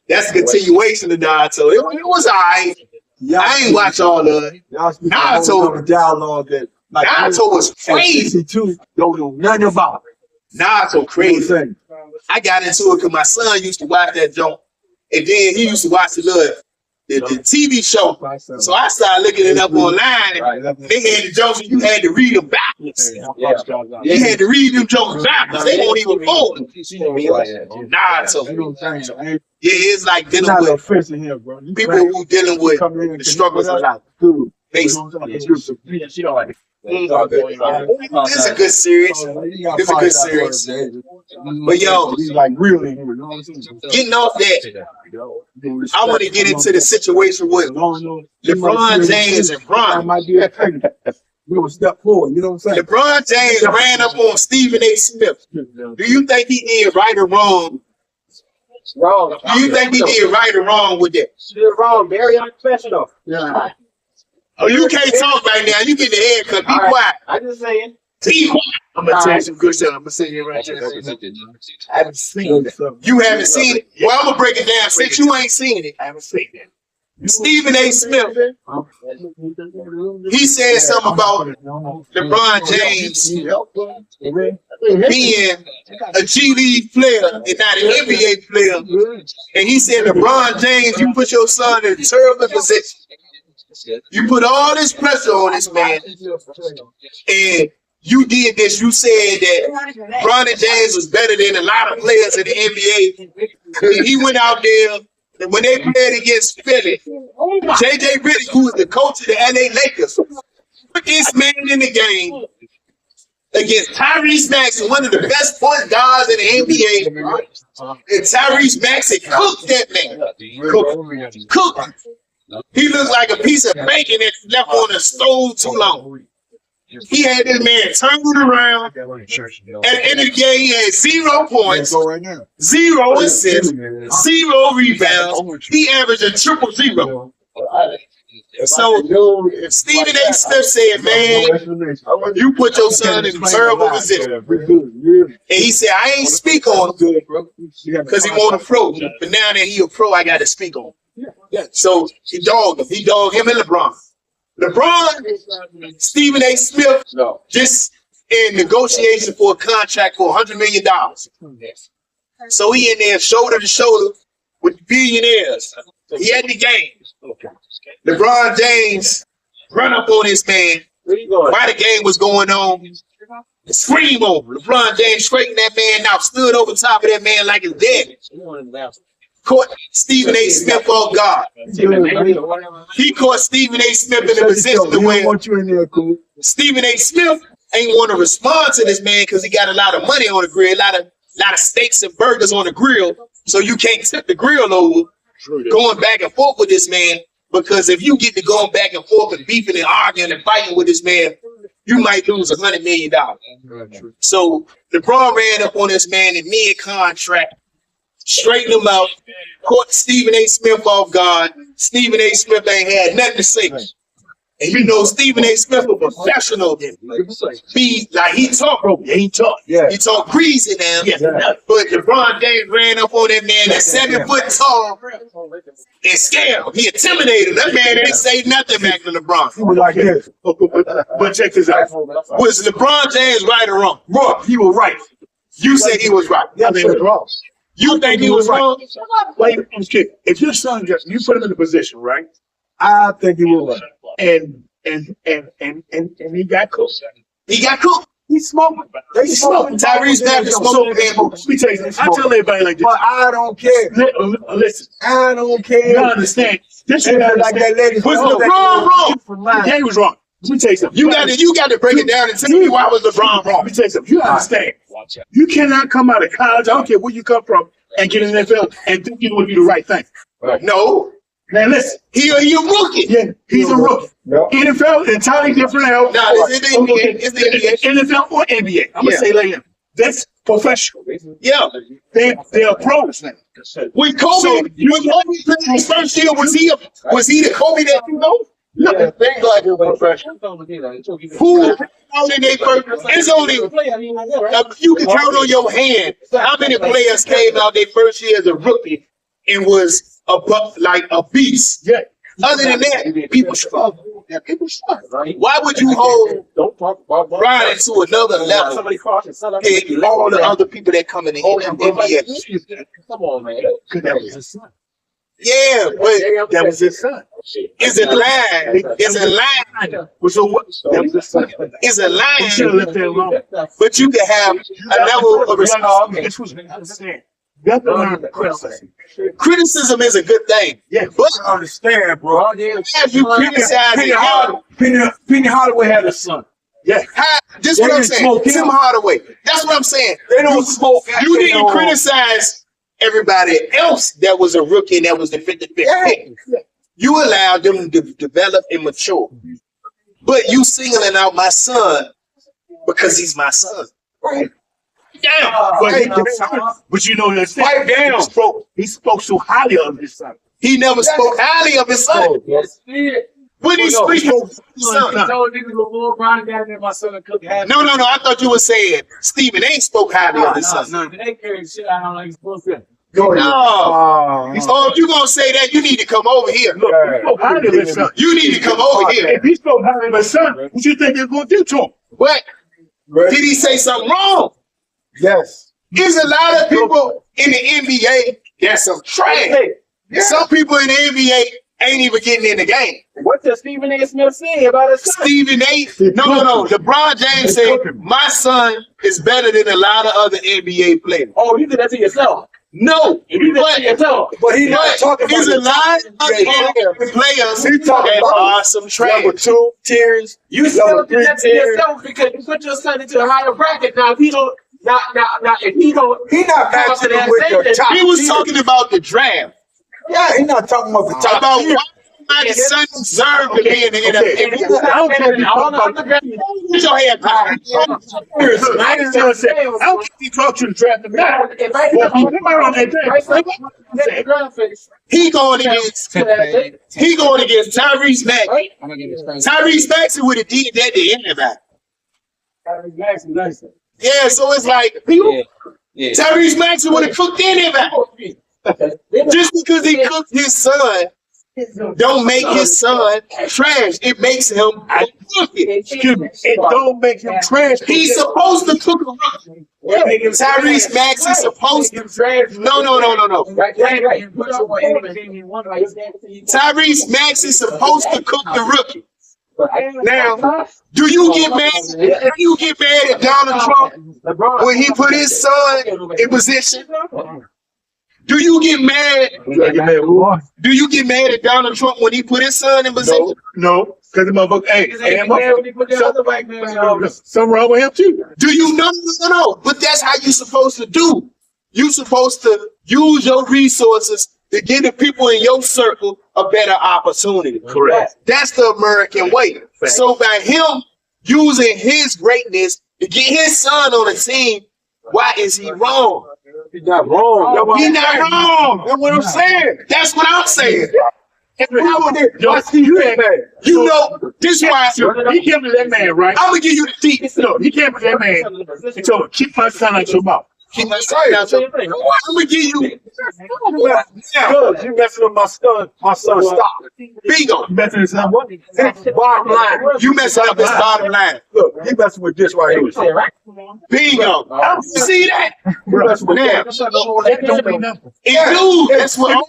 That's a continuation of Naruto. It was all right. I ain't watch all of it. Naruto. Dialogue that Naruto was crazy. too. Don't know nothing about Naruto crazy. it. I got into it because my son used to watch that joint. And then he used to watch the TV show. So I started looking it up online. And they had the jokes and you had to read them backwards. You had to read them jokes backwards. They won't even fold them. Naruto. Yeah, it's like dealing with offensive here, bro. people who dealing with the struggles of life. She don't like it. This is a good series. It's a good series. But yo, he's like really getting off that, I want to get into the situation with LeBron James and Bron. We gonna step forward, you know what I'm saying? LeBron James ran up on Stephen A. Smith. Do you think he did right or wrong? Wrong. Do you think he did right or wrong with that? Wrong. Very unprofessional. Yeah. Oh, you can't talk right now. You get the haircut. Be quiet. I'm just saying. Be quiet. I'm gonna tell you some good stuff. I'm gonna say it right there. I haven't seen it. You haven't seen it? Well, I'm going to break it down. Since you ain't seen it, I haven't seen that. Stephen A. Smith, he said something about LeBron James being a G League player and not an NBA player. And he said, LeBron James, you put your son in a terrible position. You put all this pressure on this man. And you did this. You said that Bronny James was better than a lot of players in the NBA. And he went out there, and when they played against Philly, J.J. Redick, who was the coach of the LA Lakers, put this man in the game. against Tyrese Maxey, one of the best point guards in the NBA. And Tyrese Maxey cooked that man. Cooked. He looked like a piece of bacon that left on the stove too long. He had this man turned around. At the end of the game, he had 0 points, 0 assists, 0 rebounds. He averaged a triple zero. So Stephen A. Smith said, man, you put your son in a terrible position. And he said, I ain't speak on him because he want a pro. But now that he a pro, I got to speak on him. So he dogged him. He dogged him and LeBron. LeBron, Stephen A. Smith, just in negotiation for a contract for $100 million. So he in there shoulder to shoulder with billionaires. He had the game. LeBron James run up on this man while the game was going on. Scream over. LeBron James straightened that man out, stood over top of that man like it's dead. Caught Stephen A. Smith off guard. He caught Stephen A. Smith in a position to where Stephen A. Smith ain't want to respond to this man because he got a lot of money on the grill, a lot of steaks and burgers on the grill. So you can't tip the grill over going back and forth with this man, because if you get to going back and forth and beefing and arguing and fighting with this man, you might lose $100 million. So LeBron ran up on this man in mid-contract, straightened him out, caught Stephen A. Smith off guard. Stephen A. Smith ain't had nothing to say. And you know Stephen A. Smith a professional. He talk. He talk greasy now. But LeBron James ran up on that man that's 7 foot tall and scared him. He intimidated him. That man didn't say nothing back to LeBron. He was like this. But check this out. Was LeBron James right or wrong? Wrong. He was right. You said he was right. Yeah, he was wrong. You think he was wrong? Wait, if your son just you put him in a position, right? I think he was right. And he got cooked. He got cooked. He smoked. They smoked. Tyrese Maxey smoked. Let me tell you something. I tell everybody like this. But I don't care. Listen, I don't care. you understand? This is Like that lady. Was LeBron wrong? Yeah, he was wrong. Let me tell you something. You got to break it down and tell me why was LeBron wrong. Let me tell you something. You understand? You cannot come out of college. I don't care where you come from and get in the NFL and think you're going to do the right thing. No. Now listen, He a rookie. yeah, he's a rookie. Yep. NFL entirely different now. No, it's the NBA. It's the NBA. NFL or NBA. I'm gonna say like him. That's professional. Yeah. They're pros now. When Kobe played his first year, was he the Kobe that you know? Yeah, things like it was professional. Who out in their first? It's only you can count on your hand how many players came out their first year as a rookie and was like a beast. Yeah. Other than that, people struggle. Yeah, people struggle. Why would you hold Brian to another level and all the other people that come in the NBA? Come on, man. Because that was his son. Yeah, but That was his son. it's a line. It's a line. So what? That was his son. It's a You should have line. left that alone. But you can have a level of respect. This was understand. You have to learn to criticize. Criticism is a good thing. Yeah, But I understand, bro. as you criticize it, Penny Hardaway had a son. Yeah. this is what I'm saying. Tim Hardaway. That's what I'm saying. They don't smoke. You didn't criticize everybody else that was a rookie and that was the 55th pick. You allowed them to develop and mature. But you singling out my son because he's my son. Right. Damn. But you know that Pipe down. he spoke so highly of his son. He never spoke highly of his son. Yes. When he spoke of his son. No. I thought you were saying Stephen A. spoke highly of his son. No. Oh, if you gonna say that, you need to come over here. Look, he spoke highly of his son. You need to come over here. If he spoke highly of his son, what you think they're going to do to him? What? Did he say something wrong? Yes. There's a lot of people in the NBA that's some trash. Some people in the NBA ain't even getting in the game. What does Stephen A. Smith say about his son? Stephen A. No. LeBron James said, my son is better than a lot of other NBA players. Oh, you did that to yourself. No, but he's not talking about He's a lie. Players. He's talking about some trash. Number 2 tiers. You still do that to yourself because you put your son into a higher bracket. Now, if he don't, if he don't, He not matching them with your top. He was talking about the draft. Yeah, he not talking about the top. About why my son deserved to be in the NFL. I don't care if you talk about Get your head back. I don't care if you talk to the draft the man. He going against Tyrese Maxey. Tyrese Maxey would have did that to anybody. Yeah, so it's like Tyrese Maxey would have cooked anybody. Just because he cooked his son don't make his son trash. It makes him a rookie. Excuse me. It don't make him trash. He's supposed to cook a rookie. Tyrese Maxey's supposed to. No. Tyrese Maxey's supposed to cook the rookie. Now, do you get mad? Do you get mad at Donald Trump when he put his son in position? Do you get mad? Do you get mad at Donald Trump when he put his son in position? No, because the motherfucker, something wrong with him too. Do you know? No. But that's how you're supposed to do. You're supposed to use your resources to give the people in your circle a better opportunity. Correct. That's the American way. So by him using his greatness to get his son on a team, why is he wrong? He's not wrong. He's not wrong. That's what I'm saying. That's what I'm saying. You know, this why he came to that man, right? I'm gonna give you the deep. No, he came to that man. He told him, keep my son out your mouth. Keep my son out your mouth. I'm gonna give you. You messing with my son. My son, stop. Bingo. Messing with son. What? Bottom line. You messing up his bottom line. Look, he messing with this right here. Bingo. You see that? Now, dude, that's what I'm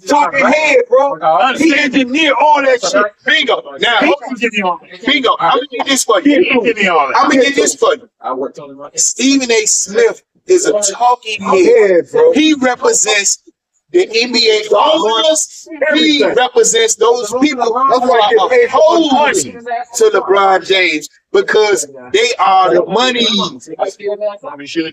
Talking head, bro. he engineered all that shit. Bingo. Now, He can give me all that. bingo. I'm gonna get this for He you. can give me all that. I'm gonna get this for you. Stephen A. Smith is a talking head. Yeah, bro. He represents the NBA owners. He represents those people who are opposed to LeBron James because they are the money.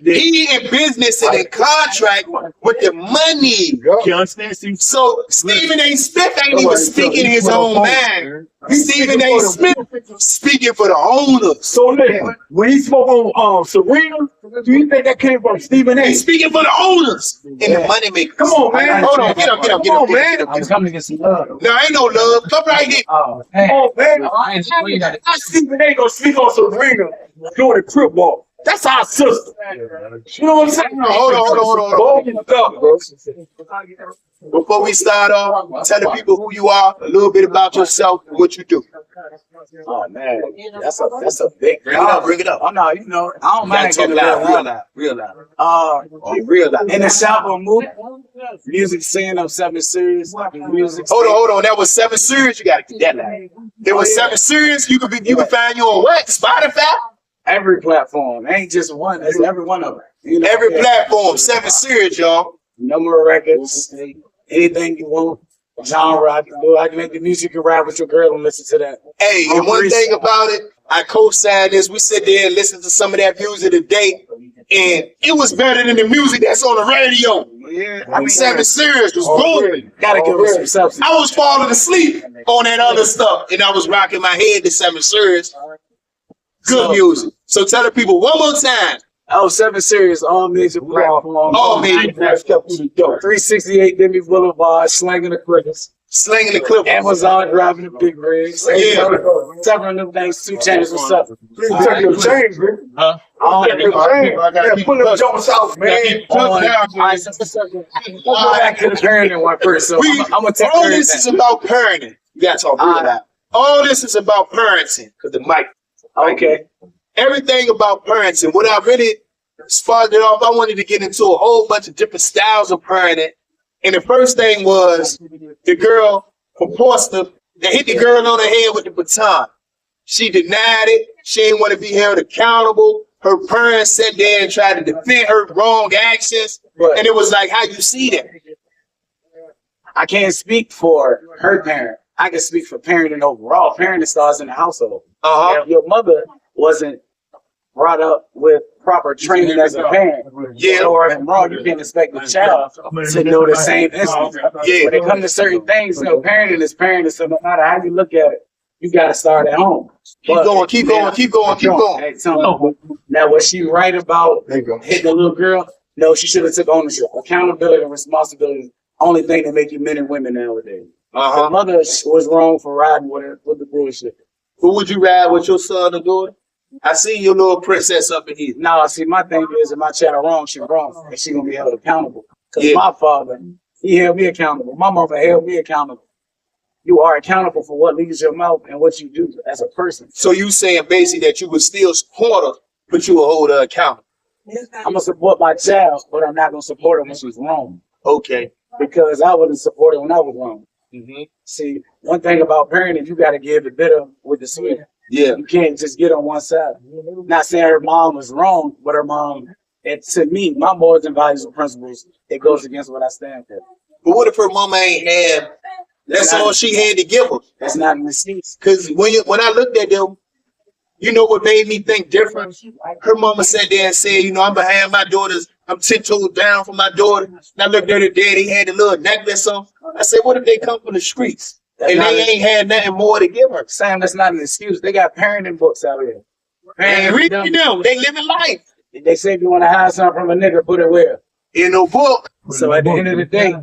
He in business and in contract with the money. You understand, Steve? So Stephen A. Smith ain't even speaking his own mind. Stephen A. Smith speaking for the owners. So listen, when he spoke on Serena, do you think that came from Stephen A? He's speaking for the owners and the money makers. Come on, man. Hold on, get up. Come on, man. I was coming to get some love. No, ain't no love. Come right here. Oh, hey. Oh, man. I ain't screaming at it. Stephen A gonna speak on Serena doing the crib walk. That's our sister. You know what I'm saying? Hold on. Before we start off, tell the people who you are, a little bit about yourself, and what you do. Oh man, that's a big. Bring it up. Oh, no, you know, I don't mind getting real loud. Real life. In the shop or movie, music scene of 7 Series. Music. Hold on. That was 7 Series. You gotta get that loud. There was 7 Series. You can find you on what? Spotify? Every platform. Ain't just one. It's every one of them. You know, Every platform. 7 Series, y'all. Number of records. Anything you want. Genre I can do. I can make the music and rap with your girl and listen to that. Hey, and one thing about it, I co-signed this. We sit there and listen to some of that music today, and it was better than the music that's on the radio. Yeah, 7 Series was booming. Gotta give us some substance. I was falling asleep on that other stuff, and I was rocking my head to 7 Series. Good music. So tell the people one more time. Oh, 7 Series, all major platforms. All major platforms. 368 Demi Boulevard, slanging the crickets. Slinging the clip. Amazon driving the big rigs. Yeah. Several of them things, 2 Chainz, what's up? Please take your change, man. Huh? Yeah, put them jumps out, man. Go back to the parenting one first. So I'm gonna take All this is about parenting. You gotta talk about that. All this is about parenting. Cause the mic. Okay. Everything about parenting. What I really sparked it off, I wanted to get into a whole bunch of different styles of parenting. And the first thing was the girl from Portsmouth that hit the girl on the head with the baton. She denied it. She didn't want to be held accountable. her parents sat there and tried to defend her wrong actions, But and it was like, how you see that? I can't speak for her parent. I can speak for parenting overall. Parenting starts in the household. If your mother wasn't brought up with proper training as a parent, or if I'm wrong, you can't expect the child to know the same instinct. When it comes to certain things, parenting is parenting. So no matter how you look at it, you got to start at home. Keep going. Hey, now, was she right about hitting the little girl? No, she should have took ownership. Accountability and responsibility. Only thing that make you men and women nowadays. Her mother was wrong for riding with her with the bullshit. Who would you ride with, your son or daughter? I see your little princess up in here. No, see, my thing is, if my child wrong, she wrong, and she gonna be held accountable. Because my father, he held me accountable. My mother held me accountable. You are accountable for what leaves your mouth and what you do as a person. So you saying basically that you would still support her, but you will hold her accountable? I'm gonna support my child, but I'm not gonna support her when she's wrong. Okay. Because I wouldn't support her when I was wrong. See, one thing about parenting, you got to give the bitter with the sweet. Yeah. You can't just get on one side. Not saying her mom was wrong, but her mom, and to me, my morals and values and principles, it goes against what I stand for. But what if her mama ain't have? That's all she had to give her. That's not an excuse. Because when I looked at them, you know what made me think different? Her mama sat there and said, I'm behind my daughters. I'm 10 toes down for my daughter. And I looked at her daddy, had a little necklace on. I said, what if they come from the streets? And they ain't had nothing more to give her? Sam, that's not an excuse. They got parenting books out here. And reading them, they living life. They say if you want to hide something from a nigga, put it where? In no book. So at the end of the day,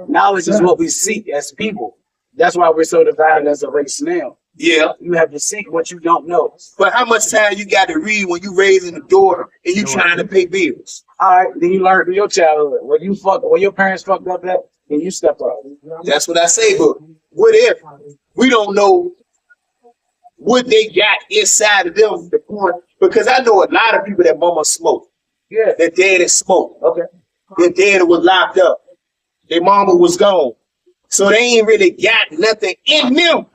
knowledge is what we seek as people. That's why we're so divided as a race now. Yeah. You have to seek what you don't know. But how much time you got to read when you raising a daughter and you trying to pay bills? All right, then you learn from your childhood. When your parents fucked up that, then you step up. That's what I say, but what if we don't know what they got inside of them? Because I know a lot of people that mama smoked. Yeah. Their daddy smoked. Okay. Their daddy was locked up. Their mama was gone. So they ain't really got nothing in them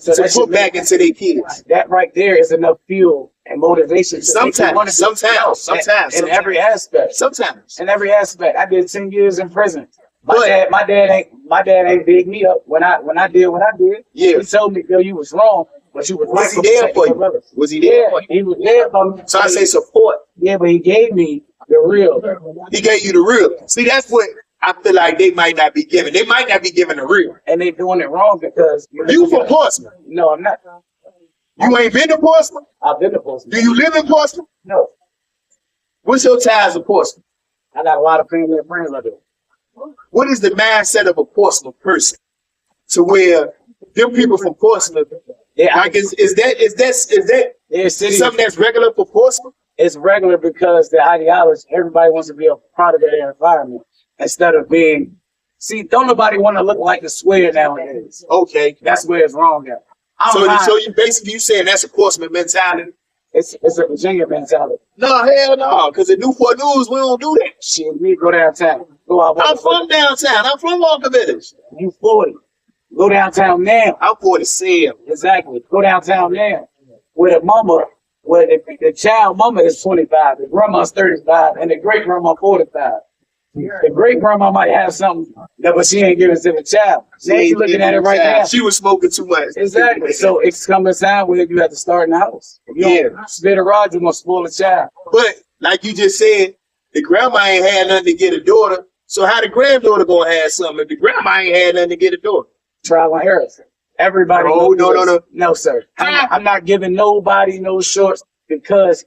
to put back into their kids. That right there is enough fuel and motivation. Sometimes. In every aspect. Sometimes. In every aspect. I did 10 years in prison. My dad ain't big me up when I did what I did. Yeah. He told me, Bill, you was wrong, but you was right. Was he there for you? Was he there for you? He was there for me. So I say support. Yeah, but he gave me the real. He gave you the real. See, that's what I feel like they might not be giving. They might not be giving the real. And they doing it wrong because you from Portsmouth? No, I'm not. You ain't been to Portsmouth? I've been to Portsmouth. Do you live in Portsmouth? No. What's your ties to Portsmouth? I got a lot of family and friends out there. What is the mindset of a Portsmouth person to where them people from Portsmouth? Yeah, like is that something that's regular for Portsmouth? It's regular because the ideology, everybody wants to be a product of their environment instead of being. See, don't nobody want to look like the square nowadays. Okay, that's where it's wrong at. So you basically saying that's a Portsmouth mentality? It's a Virginia mentality. No, hell no, because at Newport News we don't do that. Shit, we go downtown. Go out. I'm from downtown. I'm from Walker Village. You 40. Go downtown now. I'm 47. Exactly. Go downtown now. Where the mama, where the child mama is 25, the grandma's 35, and the great grandma 45. The great grandma might have something, but she ain't giving it to the child. Now you looking at it right now. She was smoking too much. Exactly. So it's coming time where you have to start in the house. If you don't spit a rod, you're gonna spoil a child. But like you just said, the grandma ain't had nothing to get a daughter. So how the granddaughter gonna have something if the grandma ain't had nothing to get a daughter? Trial and error. Everybody. Oh no. No, sir. I'm not giving nobody no shorts because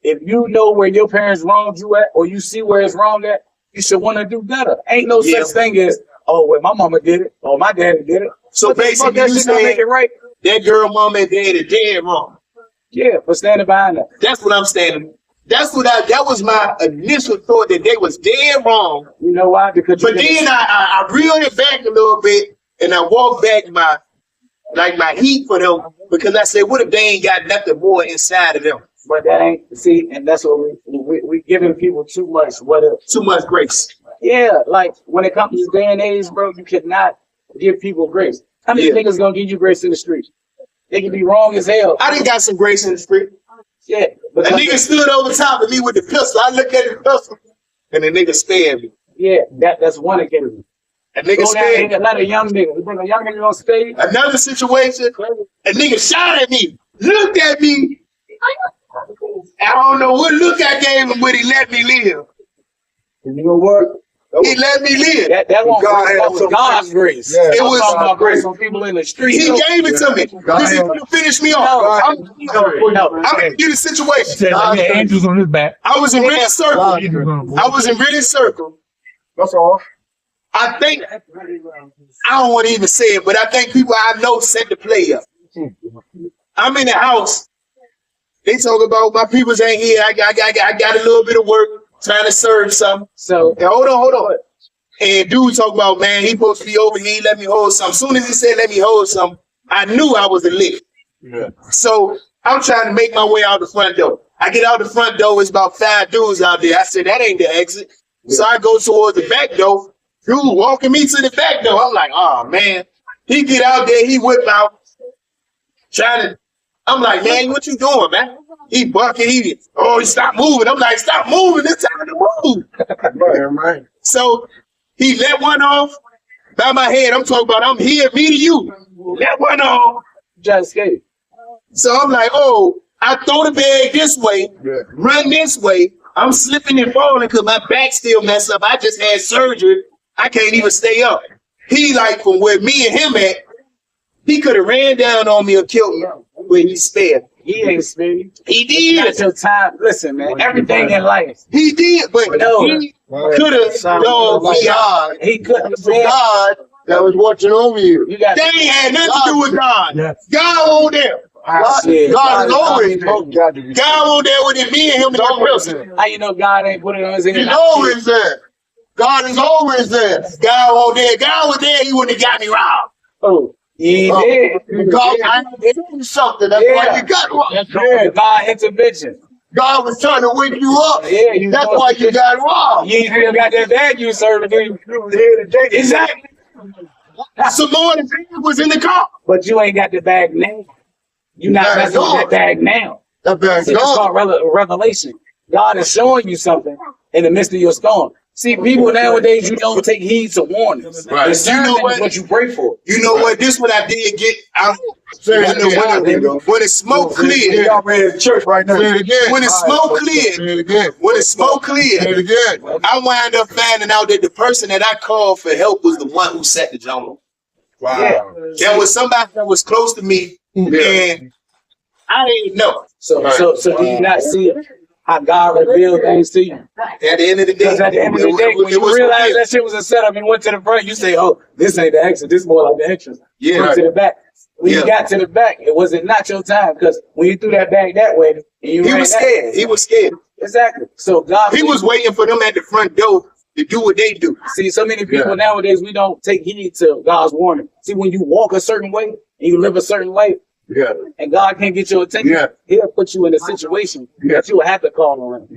if you know where your parents wronged you at, or you see where it's wrong at, you should want to do better. Ain't no such thing as, well, my mama did it, or my daddy did it. So basically, you saying make it right? That girl, mama, and daddy dead wrong. Yeah, but standing behind that. That's what I'm standing. That was my initial thought, that they was dead wrong. You know why? Because but then I reeled it back a little bit, and I walked back my heat for them, because I said, what if they ain't got nothing more inside of them? But that ain't, see, and that's what we giving people too much grace. Yeah, like when it comes to this day and age, bro, you cannot give people grace. How many niggas gonna give you grace in the street? They can be wrong as hell. I done got some grace in the street. Yeah. A nigga stood over top of me with the pistol. I look at the pistol, and the nigga spared me. Yeah, that's one occasion. A nigga Go down spared here, me. another young nigga. You think a young nigga on stage? Another situation, a nigga shot at me, looked at me. I don't know what look I gave him, but he let me live. You know what? He let me live. That was God's grace. Yeah. It was talking about grace on people in the street. He gave it to me. This is to finish me off. I'm gonna get a situation. Angels on his back. I was in Riddick Circle. That's all. I think I don't want to even say it, but I think people I know set the play up. I'm in the house. They talk about my peoples ain't here. I got a little bit of work trying to serve something. So now, hold on. And dude talk about, man, he supposed to be over here. He let me hold something. As soon as he said let me hold something, I knew I was a lick. Yeah. So I'm trying to make my way out the front door. I get out the front door. It's about 5 dudes out there. I said that ain't the exit. Yeah. So I go towards the back door. Dude walking me to the back door. I'm like, oh man. He get out there. He whip out. I'm like, man, what you doing, man? He bucking. He stopped moving. I'm like, stop moving. It's time to move. Right. So he let one off by my head. I'm talking about I'm here, me to you. Let one off. Just escape. So I'm like, I throw the bag this way, run this way. I'm slipping and falling because my back still messed up. I just had surgery. I can't even stay up. He like from where me and him at, he could have ran down on me or killed me when he spared. He ain't spared. He did. That's your time. Listen, man. Everything in life. He did, but he could have done God. He couldn't. God that was watching over you. They ain't had nothing to do with God. God on there. God is always there. God on there with me and him in the prison. How you know God ain't put it on his head? He's always there. God is always there. God on there. God was there. He wouldn't have got me robbed. Oh. He did. God did something. That's why you got robbed. That's right. God intervention. God was trying to wake you up. Yeah, that's why you got robbed. You still got that bag you serving. Exactly. Some more than was in the car. But you ain't got the bag now. You're not messing with that bag now. That bag's It's called revelation. God is showing you something in the midst of your storm. See, people nowadays, you don't take heed to warnings. Right. You know what you pray for. You know what? This what I did get out. When the smoke cleared, Y'all ready to church right now. When the smoke cleared, I wound up finding out that the person that I called for help was the one who set the joint. Wow. Yeah. There was somebody that was close to me, and I didn't know. So do you not see how God revealed things to you? At the end of the day, at the end of the day, when you realize that shit was a setup and went to the front, you say, "Oh, this ain't the exit. This is more like the entrance." Yeah. Went to the back. When you got to the back, it wasn't not your time because when you threw that bag that way, and you he was scared. He was scared. Exactly. So God, he was waiting for them at the front door to do what they do. See, so many people nowadays, we don't take heed to God's warning. See, when you walk a certain way and you live a certain way, and God can't get your attention, he'll put you in a situation that you will have to call on him.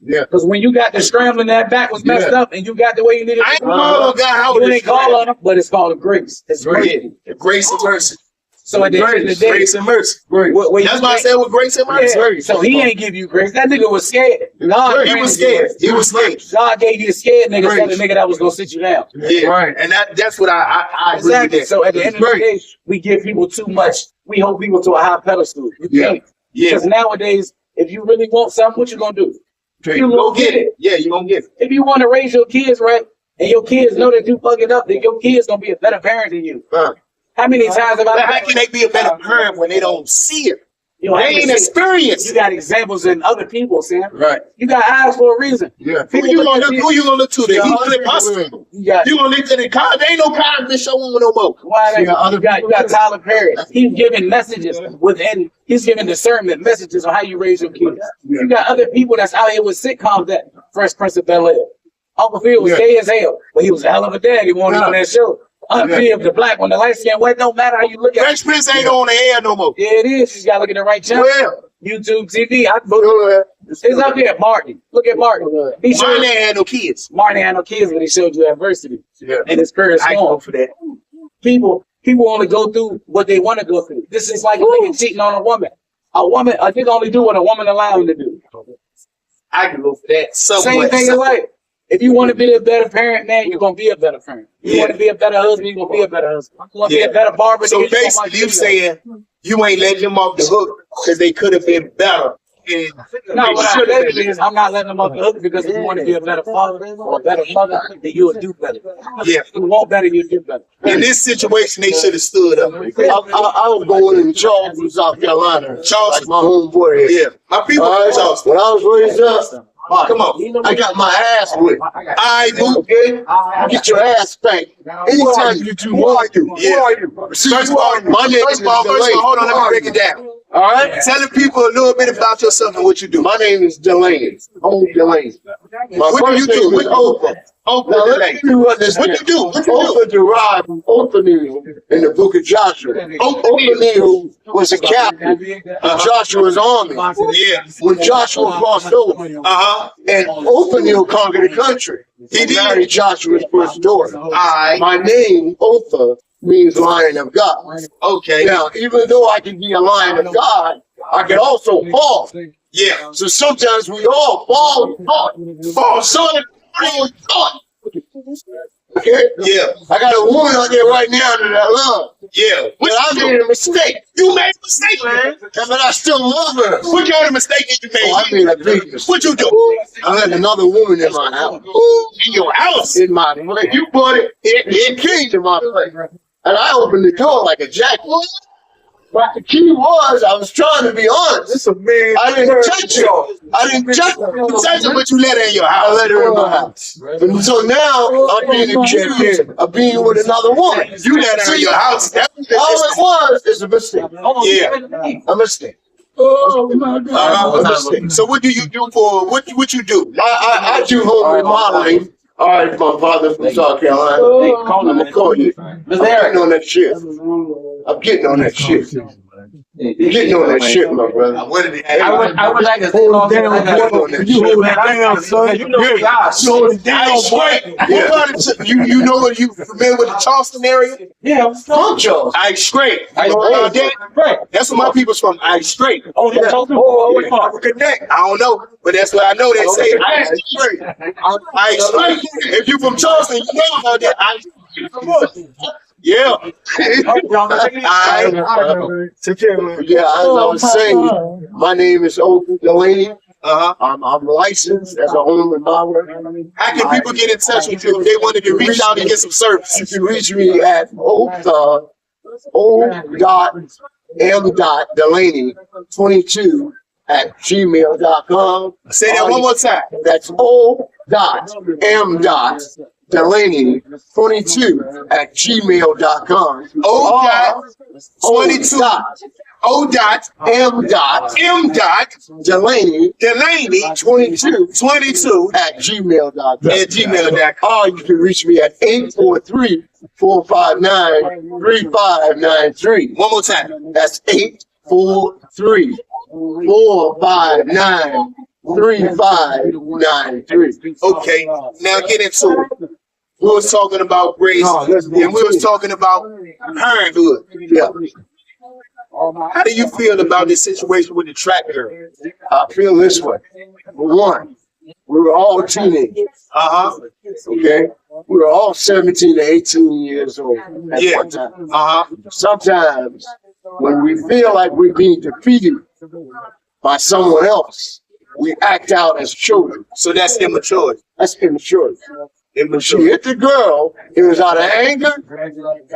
Because when you got the scrambling, that back was messed up, and you got the way you needed. I ain't call on God. You ain't call on him, but it's called a grace. It's mercy. Grace and mercy. So at the end of the day, grace and mercy. That's why I said with grace and mercy. Yeah. So he ain't give you grace. That nigga was scared. God, he was scared. He was scared. God gave you a scared nigga, instead of the nigga that was gonna sit you down. Yeah, right. And that's what I agree with that. So at the end of the day, we give people too much. We hold people to a high pedestal. You can't. Because nowadays, if you really want something, what you gonna do? You go get it. Yeah, you gonna get it. If you want to raise your kids right, and your kids know that you fucking up, then your kids gonna be a better parent than you. How many times have I? How can they be a better parent when they don't see it? You know, they ain't experienced. You got examples in other people, Sam. Right. You got eyes for a reason. Yeah. Who you gonna look to? The Heat Clip Hustle. You gonna look to the car? There ain't no Cosby Show on no more. Why? You got Tyler Perry. He's giving messages within. He's giving discernment messages on how you raise your kids. You got other people that's out here with sitcoms that Fresh Prince of Bel-Air. Uncle Phil was gay as hell, but he was a hell of a dad. He wanted on that show. Unfilled, the black one, the light skin, what don't matter how you look at it. Fresh Prince ain't on the air no more. Yeah, it is. You gotta look at the right channel. Well, YouTube TV. It's up there. Martin. Look at Martin. Martin ain't had no kids. Martin had no kids, but he showed you adversity. Yeah. And his career is I go for that. People only go through what they want to go through. This is like a nigga cheating on a woman. a nigga only do what a woman allow him to do. I can go for that. Same thing in life. If you want to be a better parent, man, you're gonna be a better parent. You want to be a better husband, you're gonna be a better husband. You want to be a better barber. So basically, you saying you ain't letting them off the hook because they could have been better. No, what I'm saying is I'm not letting them off the hook because if you want to be a better father or a better mother, then you'll do better. Yeah. If you want better, you'll do better. In this situation, they should have stood up. I was born in Charleston, South Carolina. Charleston, like my homeboy is. Yeah. My people in Charleston. When I was raised up, come on. I got my ass whipped. I do. Okay? Get your ass spanked. Anytime you do more, Who are you? First of all, my name is Delane. Hold on, let me break it down. All right? Tell the people a little bit about yourself and what you do. My name is Delane. Old Delane. What do you do? What you do? What you do? Oprah derived from Othniel in the book of Joshua. Othniel was a captain of Joshua's army. Yeah. When Joshua crossed over, and Othniel conquered the country. He married Joshua's first daughter. My name, Otha, means Lion of God. Okay. Now, even though I can be a Lion of God, I can also fall. Yeah. So sometimes we all fall. Okay? Yeah. I got a woman out there right now that I love. Yeah. But I made a mistake. You made a mistake, man. But I still love her. What kind of mistake did you make? Oh, I made a big mistake. What you do? I let another woman in my house. In your house? In my place. You bought it. It came to my place. And I opened the door like a jackal. But the key was, I was trying to be honest. This a man. I didn't touch her. I didn't touch her. But you let her in your house. I let her in my house. And so now I'm being accused of being with another woman. You let her in your house. All it was is a mistake. Yeah. A mistake. Oh my God. A mistake. So what do you do for what you do? I do home remodeling. All right, my father from South Carolina. I'm gonna call you. I'm getting on that shit. I'm getting on that shit. You're getting on that shit, my brother. I would like to say on You hold that down, son. You know hold it down, boy. You know what? You familiar with the Charleston area? Yeah. Poncho. Ice Straight. Right. That's where my people's from. Ice Straight. Oh, yeah. Oh, Connect. I don't know, but that's what I know. They say Ice Straight. Ice Straight. If you from Charleston, you know about that Ice Straight. Yeah. Take care, man. Yeah, as I was saying, my name is Oprah Delaney. I'm licensed as a home remodeler. How can people get in touch with you if they wanted to reach out and get some service? You can reach me at o.m.delaney22 at gmail.com. Say that one more time. That's o.m.delaney22 at gmail.com. O.22. Delaney 22 at gmail.com. at gmail.com. Or you can reach me at 843-459-3593. One more time. That's 843-459-3593. Okay. Now get into it. We was talking about grace and we was talking about parenthood. Yeah. How do you feel about this situation with the track girl? I feel this way. One, we were all teenagers. Okay? We were all 17 to 18 years old at one time. Sometimes when we feel like we're being defeated by someone else, we act out as children. So that's immaturity. That's immaturity. She hit the girl, it was out of anger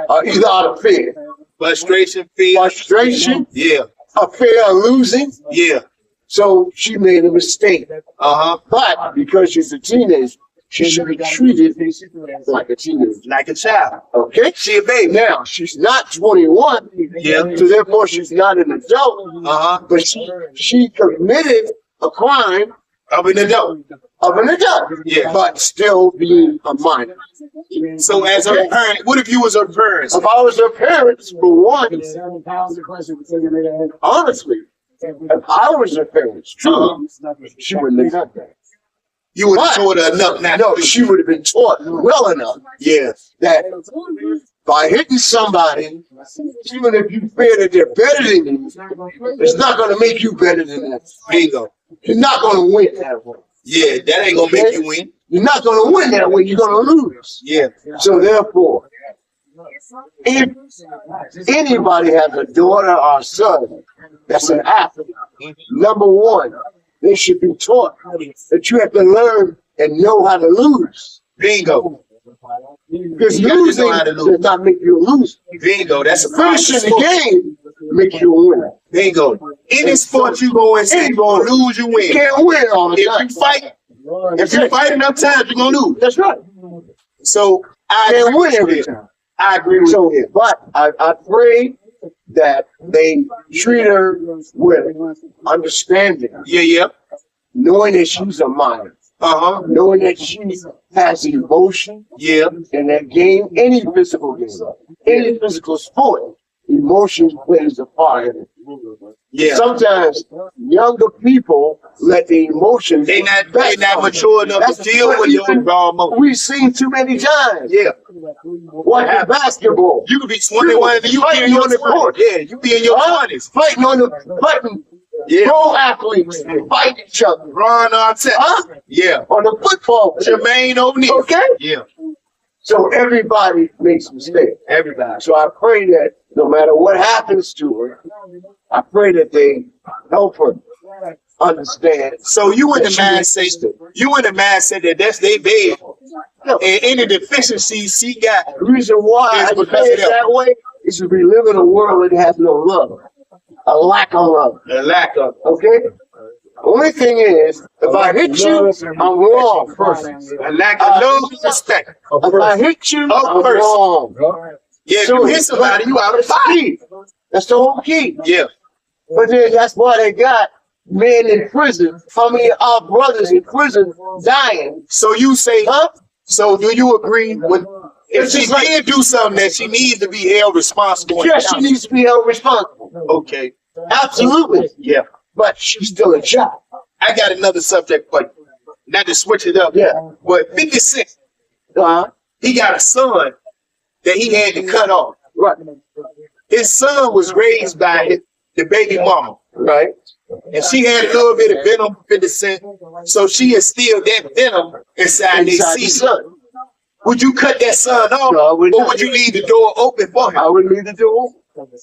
or either out of fear. Frustration, fear. Frustration, Yeah. a fear of losing. Yeah. So she made a mistake. But because she's a teenager, she should be treated like a teenager. Like a child. Okay? She a baby. Now, she's not 21, so therefore she's not an adult. But she committed a crime of an adult. Yeah. But still being a minor. So as a parent, what if you was her parents? If I was her parents, for one, honestly, if I was her parents, truly, she wouldn't have done that. You would have taught her enough now. No, she would have been taught well enough. Yeah. That by hitting somebody, even if you feel that they're better than you, it's not going to make you better than them. Bingo. You're not going to win that way. Yeah, that ain't gonna make you win. You're not going to win that way. You're going to lose. Yeah. So therefore, if anybody has a daughter or a son that's an athlete, number one, they should be taught that you have to learn and know how to lose. Bingo. Because You gotta losing know how to lose. does not make you a loser. Bingo. That's a Finishing the game makes you a winner. Bingo. Any sport you go and say you're gonna lose, you You win. can't win all the If time. you fight enough times, you're gonna lose. That's right. So I Can't agree win with every you. time. I agree with So, you. but I pray that they treat her with understanding, Yeah, yeah. knowing that she's a minor, knowing that she has emotion Yeah. in that game, any physical game, any physical sport, emotion plays a part in it. Yeah. Sometimes younger people let the emotions. They not mature enough That's to deal what with even those raw emotions. We've seen too many times. Yeah. Watching basketball. You could be 21 and you be in Fighting your on the 20s. court. Yeah, you be in your Huh? 20s. Fighting Yeah. pro athletes fight each other. Ron Artest. Huh? Yeah. On the football field. Jermaine O'Neal. Okay? Yeah. So everybody makes mistakes. Everybody. So I pray that no matter what happens to her, I pray that they help her understand. So you in the that she mindset, existed. that that's their bed. No. And any deficiencies she got. The reason why It's I because say of it them. that way is because we live in a world that has no love. A lack of love. The lack of. Okay? Only thing is, if I hit you, I'm wrong first. A lack of love and respect. If I hit you, I'm person. wrong. Yeah, if you hit somebody, you out of That's fight. key. That's the whole key. Yeah. But then that's why they got men in prison. How many of our brothers in prison dying? So you say, Huh? so do you agree with if It's she just like- did do something that she needs to be held responsible? Yes, she needs to be held responsible. Okay. Absolutely. Yeah. But she's still a child. I got another subject for you. Not to switch it up. Yeah. But 50 Cent, Uh-huh. he got a son that he had to cut off. Right. His son was raised by the baby mama. Right. And she had a little bit of venom, 50 Cent. So she instilled that venom inside their Inside the seed. son. Would you cut that son off? No, I would Or not. would you leave the door open for him? I would need to do it.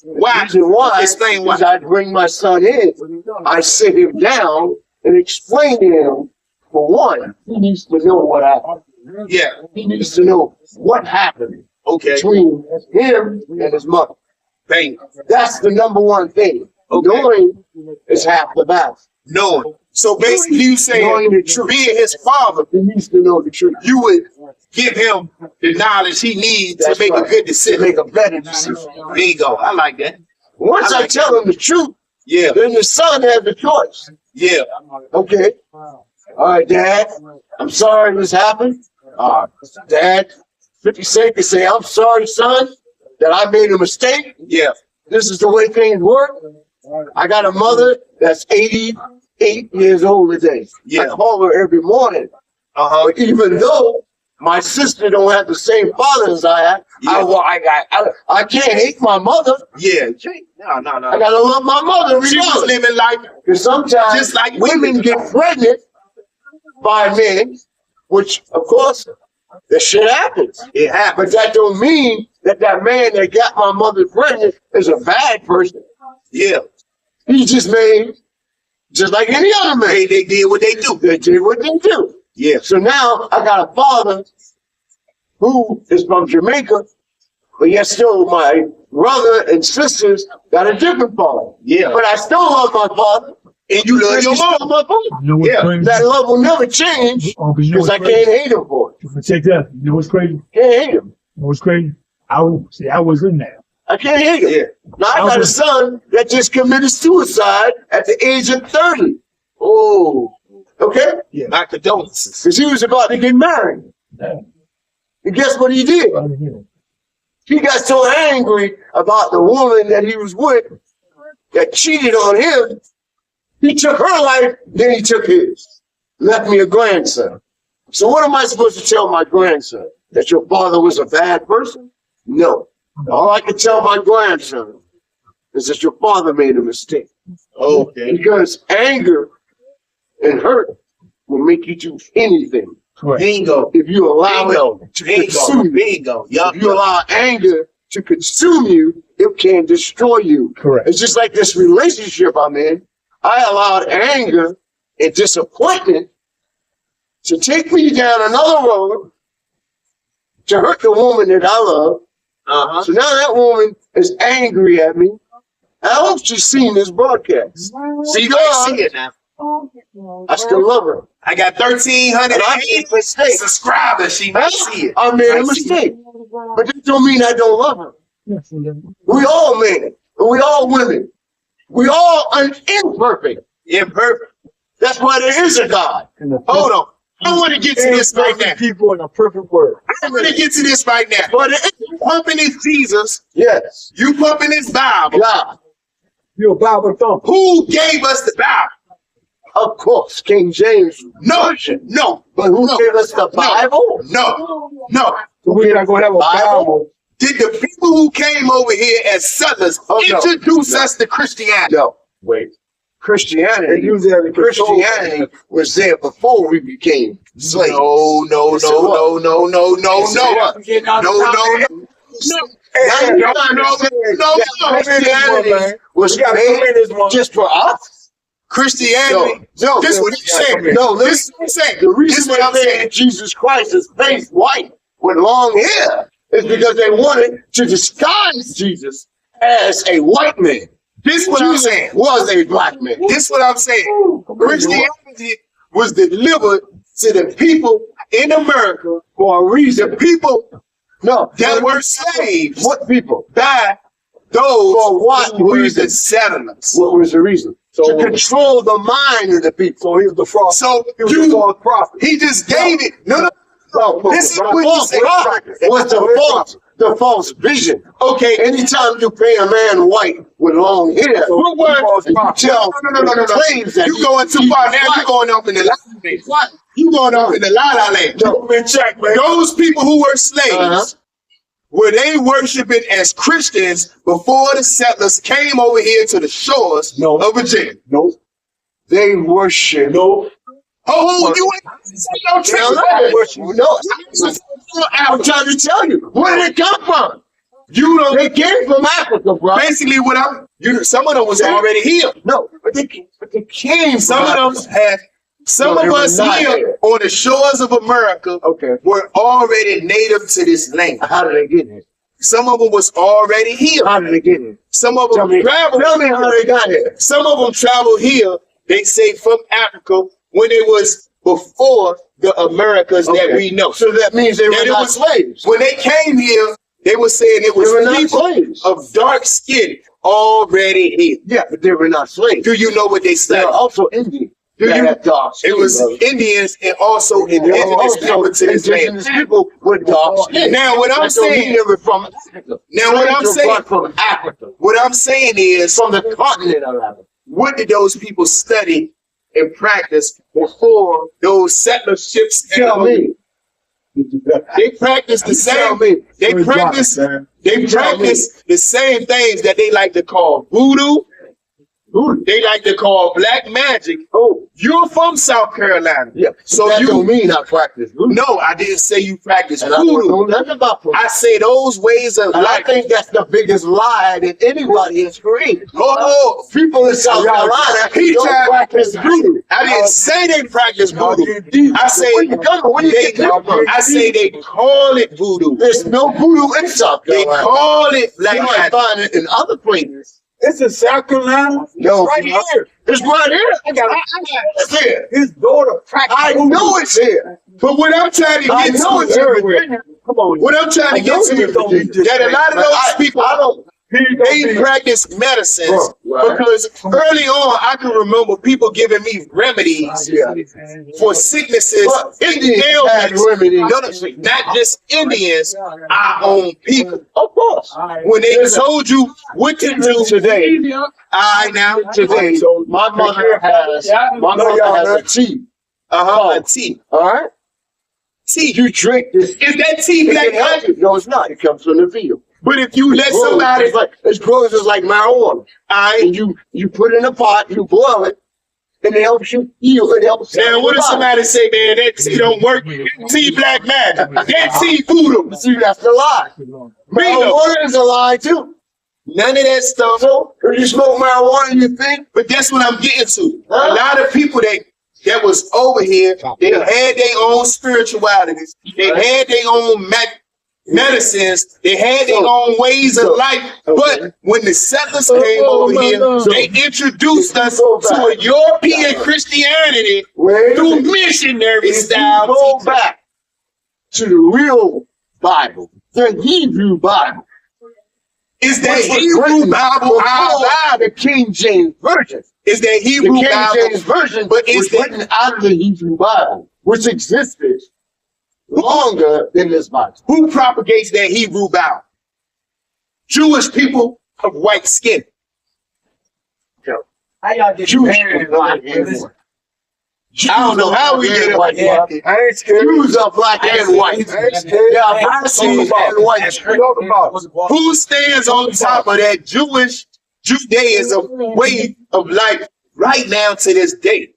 Why? The reason why? Explain why. Is I bring my son in. I sit him down and explain to him, for one, he needs to know what happened. Yeah. He needs to know what happened Okay. between him and his mother. Bang. That's the number one thing. Okay. Knowing is half the battle. Knowing. So basically you saying, Knowing the truth. being his father, He needs to know the truth. you would give him the knowledge he needs That's to make right. a good To decision. make a better decision. There you go. I like that. Once I I like tell him the truth, Yeah. then the son has the choice. Yeah. Okay. All right, Dad. I'm sorry this happened. Dad, 50 Cent can say, I'm sorry, son, that I made a mistake. Yeah. This is the way things work. I got a mother that's 88 years old today. Yeah. I call her every morning. Uh-huh. Even though my sister don't have the same father as I have, Yeah. I can't hate my mother. Yeah. No. I gotta love my mother She was regardless. living life Because sometimes just like women get pregnant by men, which of course that shit happens. It happened. But that don't mean that that man that got my mother pregnant is a bad person. Yeah. He just made just like any other man. They did what they do. They did what they do. Yeah. So now I got a father who is from Jamaica, but yet still my brother and sisters got a different father. Yeah. But I still love my father. And you love your He's still mom. my father. You know what's Yeah. crazy? That love will never change Oh, but you know because I what's can't crazy? hate him for it. Check that. You know what's crazy? Can't hate him. You know what's crazy? I was in there. I can't hate him. Yeah. Now I got a son that just committed suicide at the age of 30. Oh, okay? My condolences. Because he was about to get married. Yeah. And guess what he did? He got so angry about the woman that he was with that cheated on him. He took her life, then he took his. Left me a grandson. So what am I supposed to tell my grandson? That your father was a bad person? No. All I can tell my grandson is that your father made a mistake. Okay. Because anger and hurt will make you do anything. Bingo. If you allow it to consume you. Bingo. Yup. If you allow anger to consume you, it can destroy you. Correct. It's just like this relationship I'm in. I allowed anger and disappointment to take me down another road to hurt the woman that I love. So now that woman is angry at me. I hope she's seen this broadcast. See, I see it now. I still love her. I got 1,308 subscribers. She might see it. I made a mistake. But that don't mean I don't love her. We all men. We all women. We all imperfect. Imperfect. That's why there is a God. Hold on. I want to get to this right now. People in a perfect world. I want to get to this right now. But You pumping this Jesus. yes, You pumping this Bible. God, You're a Bible thumper. Who gave us the Bible? of course, King James. No. No. But who gave us the Bible? No. No. So we're not going to have a Bible. Did the people who came over here as settlers introduce us to Christianity? No. Wait. Christianity. use it as a Christianity was there before we became slaves. No. No. Christianity was made just for us. Christianity. No, This is what I'm saying. No, This is what I'm saying. the This reason is what I'm they saying. made Jesus Christ's face white with long hair is because they wanted to disguise Jesus as a white man. This is what I'm Jesus saying. was a black man. This is what I'm saying. Christianity was delivered to the people in America For a reason. the people No. that were slaves What people? by those For what who were reason? the settlers. What was the reason? So- to control the mind of the people. So he was the fraud. So He was the false prophet. he just gave it. No. No, This is the what he false said. prophet was the false vision. Okay. Anytime you pay a man white with long hair, What word? False and you prophet. tell No. claims that You going too far now. You going up in the la What? You going up in the la la land. No. In check, man. Those people who were slaves, Uh-huh. were they worshiping as Christians before the settlers came over here to the shores No. of Virginia? No. They worship. No. Oh, you ain't say no trick. I'm trying to tell you. Where did it come from? You don't. They came from Africa, bro. Basically, what I'm. Some of them was already here. No, but they came from Some of them had. Some No, they of were us not here here. on the shores of America Okay. were already native to this land. How did they get here? Some of them was already here. How did they get here? Some of Tell them me traveled. how they got here. Some of them traveled here. They say from Africa when it was before the Americas that Okay. we know. So that means they That were it not was- slaves. When they came here, they were saying it They were was not people slaves. of dark skin already here. Yeah, but they were not slaves. Do you know what they They studied? were also Indian. Do They you- had dark skin, It was brother. Indians and also They were indigenous also people to this land. indigenous people with dark skin. Now, what I'm That don't mean saying- they were from Africa. Now, what I'm Slaves were saying- brought from Africa, What I'm saying is, from the continent of Africa. what did those people study and practice before those settler ships? Tell me. They practiced the Tell same. me. They practice. They practice the same things that they like to call voodoo. They like to call black magic. Oh, You're from South Carolina. yeah. So that you don't mean I practice voodoo. No, I didn't say you practice And I don't know voodoo. nothing about voodoo. I say those ways of And I life. think that's the biggest lie that anybody has created. Oh, People in South Carolina He don't tried- practice voodoo. I didn't say they practice voodoo. I say Where you they. get that from? I say they call it voodoo. There's no voodoo in South They Carolina. call it black You might magic. find it in other places. It's in South Carolina. No, Right you know, here. It's right here. It's here. His daughter practiced. I know it's here. But what I'm trying to I get know to, it's everywhere. Come on. what I'm trying to get to, that a lot of But those people, I don't. they practice medicines Right. because early on I can remember people giving me remedies Yeah. for sicknesses, But Indians had ailments. remedies. No, not just Indians, our own people. Of course. When they told you what to do Today, I now today, my mother has a tea. a tea. All right? tea. You drink this. Is that tea black magic? No, it's not. It comes from the field. But if you let somebody, it's grows just like marijuana. And you put it in a pot, you boil it, and it helps you heal. It helps. Now, what if somebody say, man, that tea don't work? Tea black magic. That tea voodoo. See, that's a lie. Marijuana is a lie too. None of that stuff. So if you smoke marijuana, you think. But that's what I'm getting to. A lot of people that was over here, they had their own spiritualities. They had their own medicines. They had their own ways of life. But when the settlers came over here, they introduced us to a European Christianity through missionary style. Go back to the real Bible, the Hebrew Bible. Is that Hebrew Bible the King James Version? Is that Hebrew the King Bible? James Version, but is was written out of the Hebrew Bible, which existed longer than this Bible. Who propagates that Hebrew Bible? Jewish people of white skin. How y'all get Jewish married? people black and white. I don't know how we get up here. I ain't scared. Jews are black and white. I ain't scared. Yeah, Pharisees and white. Who stands on top of that Jewish Judaism way of life right now to this day?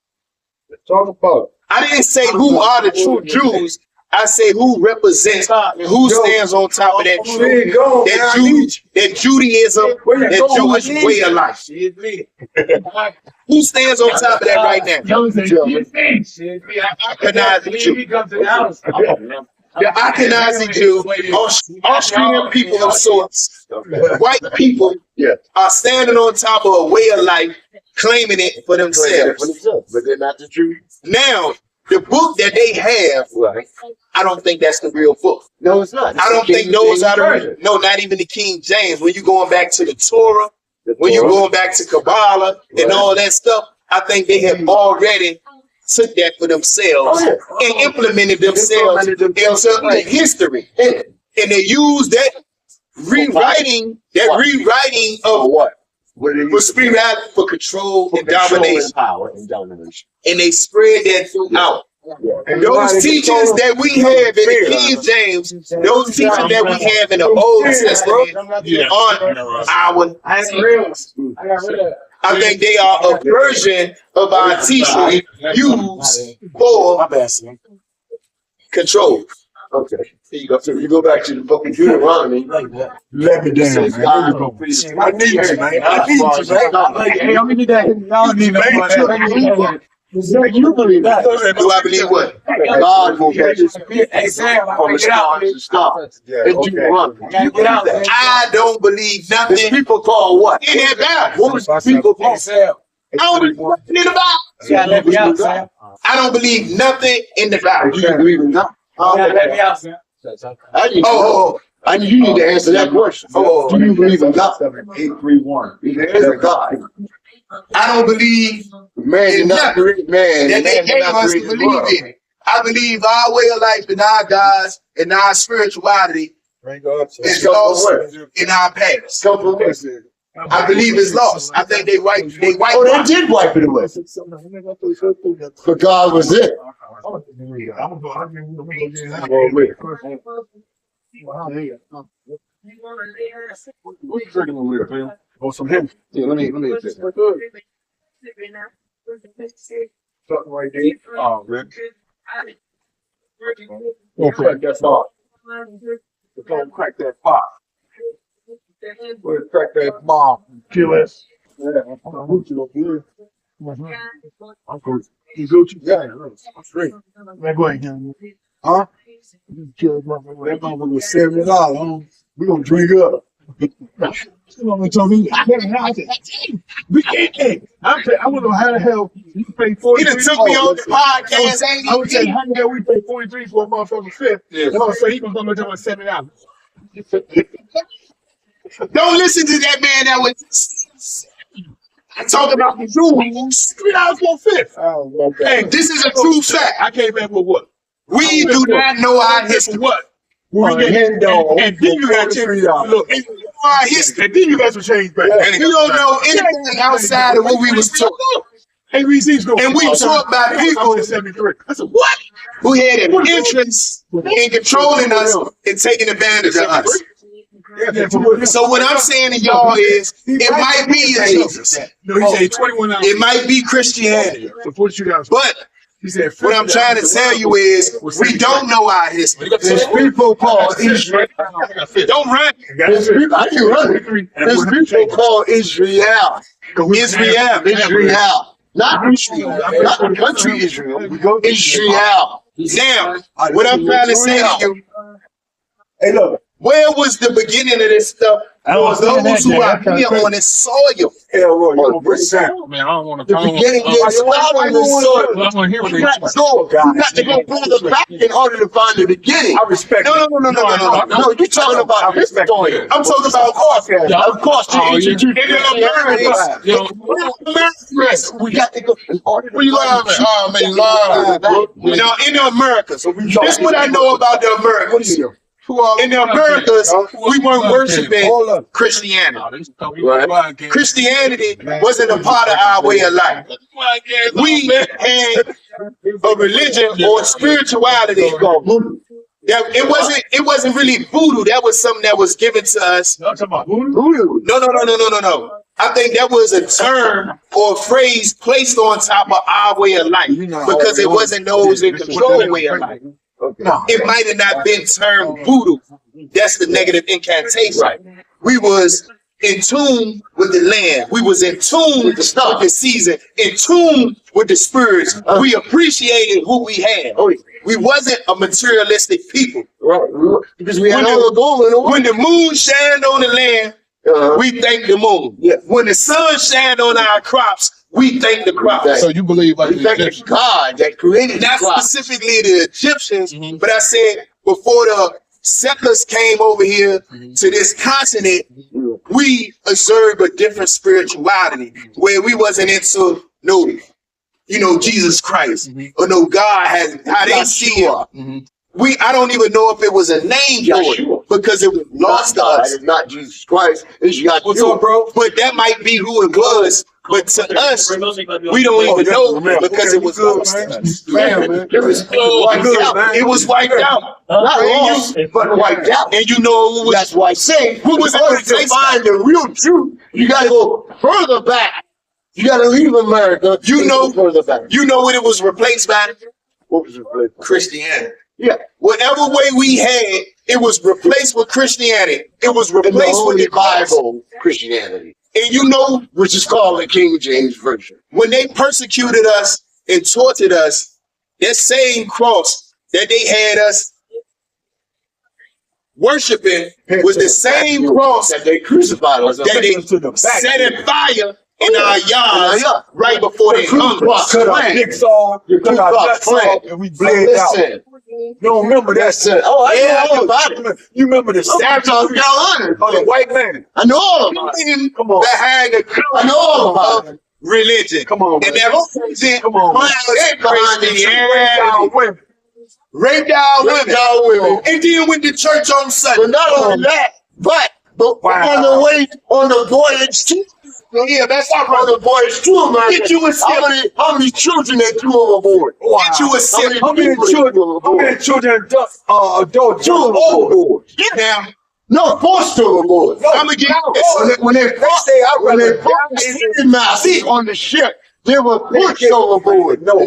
Talk about. I didn't say who are the true Jews. I say who represents, who stands on top of that that Judaism, that Jewish way of life. Who stands on top of that right now? The Ashkenazi Jew, Austrian people of sorts, white people are standing on top of a way of life, claiming it for themselves. But they're not the truth. Now, the book that they have, I don't think that's the real book. No, it's not. I don't think those are the no, not even the King James. When you're going back to the Torah, when you're going back to Kabbalah and all that stuff, I think they have already took that for themselves and implemented themselves into history. And they use that rewriting of what? For spirituality, for control and domination. Power and domination. And they spread that throughout. And those teachings that we have in the King James, those teachings that we have in the Old Testament aren't our. I think they are a version of our teaching used for control. Okay. Here you go. So you go back to the book of Deuteronomy. Let me down, man. I need you, man. I need you, man. Hey, I'm gonna need that. Y'all need that. You believe that? Do I believe what? God will catch us Hey, Sam, I from the get out. stars to stars. And Deuteronomy. You get out. I don't believe The nothing people call what? in that Bible. What was people call? Sam, I don't believe nothing in the Bible. you gotta let me out, Sam. I don't believe nothing in the Bible. You believe in God? You gotta let me out, Sam. I need you need to answer that question. Do you believe in God? 831. There is a God. I don't believe Man did not create man. that they Man did gave not us to create the believe world. in it. I believe our way of life and our gods and our spirituality is lost in our past. Come from where? I believe it's lost. I think they wiped Oh, they did wipe it away. But God was it. What you drinking over here, Phil? Oh, some him. Yeah, let me. Something right there. Oh, Rick. Go crack that pot. Go crack that pot. Go crack that bomb. Kill us. Yeah, I'm good. You look good. I'm good. You Gucci? Yeah, I'm straight. Man, go ahead, huh? You killed motherfucker. That motherfucker was $70, huh? We gonna drink up. I'm telling you, we can't. I wouldn't know how the hell you pay 43. He done took me on the podcast, ain't I would he? say, how the hell we pay 43 for a motherfucking fifth? Yeah. And I would say, he gonna come and tell us $70. Don't listen to that man that was talking about the Jews. $3 for a fifth. Oh, Hey, this is a true fact. I came back with what? We do not know our history. What? a hen dog And then you got change. Look, We don't know our history. and then you got some change back. And we don't know anything outside of what we was taught. ABC's going. And we talk about people. 73. I said, what? who had an interest in controlling us and taking advantage of us. So what I'm saying to y'all is, it might be a Jesus. It might be Christianity. But what I'm trying to tell you is, we don't know our history. There's people called Israel. Don't run. I can run. There's people called Israel. Israel. Not Israel. Not the country Israel. Israel. Now, what I'm trying to say to you, hey, look, where was the beginning of this stuff? For those who are here on this soil. Man, I don't want to. The beginning is on the soil. I want to hear what You got to go further back in order to find the beginning. I respect. No. No, you're talking about this story. I'm talking about Of course, we got to go in order to Now, in the Americas, this is what I know about the Americans. In the Americas, we weren't worshiping Christianity. Christianity wasn't a part of our way of life. We had a religion or spirituality that it wasn't really voodoo. That was something that was given to us. No. I think that was a term or a phrase placed on top of our way of life because it wasn't those in control way of life. It might have not been termed voodoo. That's the negative incantation. We was in tune with the land. We was in tune with the season, in tune with the spirits. We appreciated who we had. We wasn't a materialistic people. Because we had all the gold. When the moon shined on the land, we thank the moon. When the sun shined on our crops, we thank the crops. So you believe like we thank God that created not specifically the Egyptians, but I said before the settlers came over here to this continent, we observed a different spirituality where we wasn't into Jesus Christ or no God has how they see it. I don't even know if it was a name for it because it was lost to us. It's not Jesus Christ. It's Yahshua. What's up, bro? But that might be who it was. But to us, we don't even know because it was lost. It was wiped out. Not lost, but wiped out. And you know that's why I say, who was it to find the real truth? You got to go further back. You got to leave America. Further back. You know what it was replaced by? What was replaced? Christianity. Yeah. Whatever way we had, it was replaced with Christianity. It was replaced with the Bible, Christianity. And which is called the King James Version. When they persecuted us and tortured us, that same cross that they had us worshiping was the same cross that they crucified us. That they set in fire in our yards right before they hung us. Cut our dicks off, cut our nuts off, and we bled out. You don't remember that? I know all about it. You remember the South Carolina? Oh, the white man. I know all about it. Come on. That had the I know all about it. Religion. Come on, and that represent women. Raped our women. And then went to church on Sunday. But not only that, but on the voyage to that's not on the voyage to America. Get you a ship. How many children they threw overboard? Get you a ship. How many children adults overboard? Get down. No, forced overboard. I'm gonna get this. When they fought the master on the ship, they were pushed overboard. No, a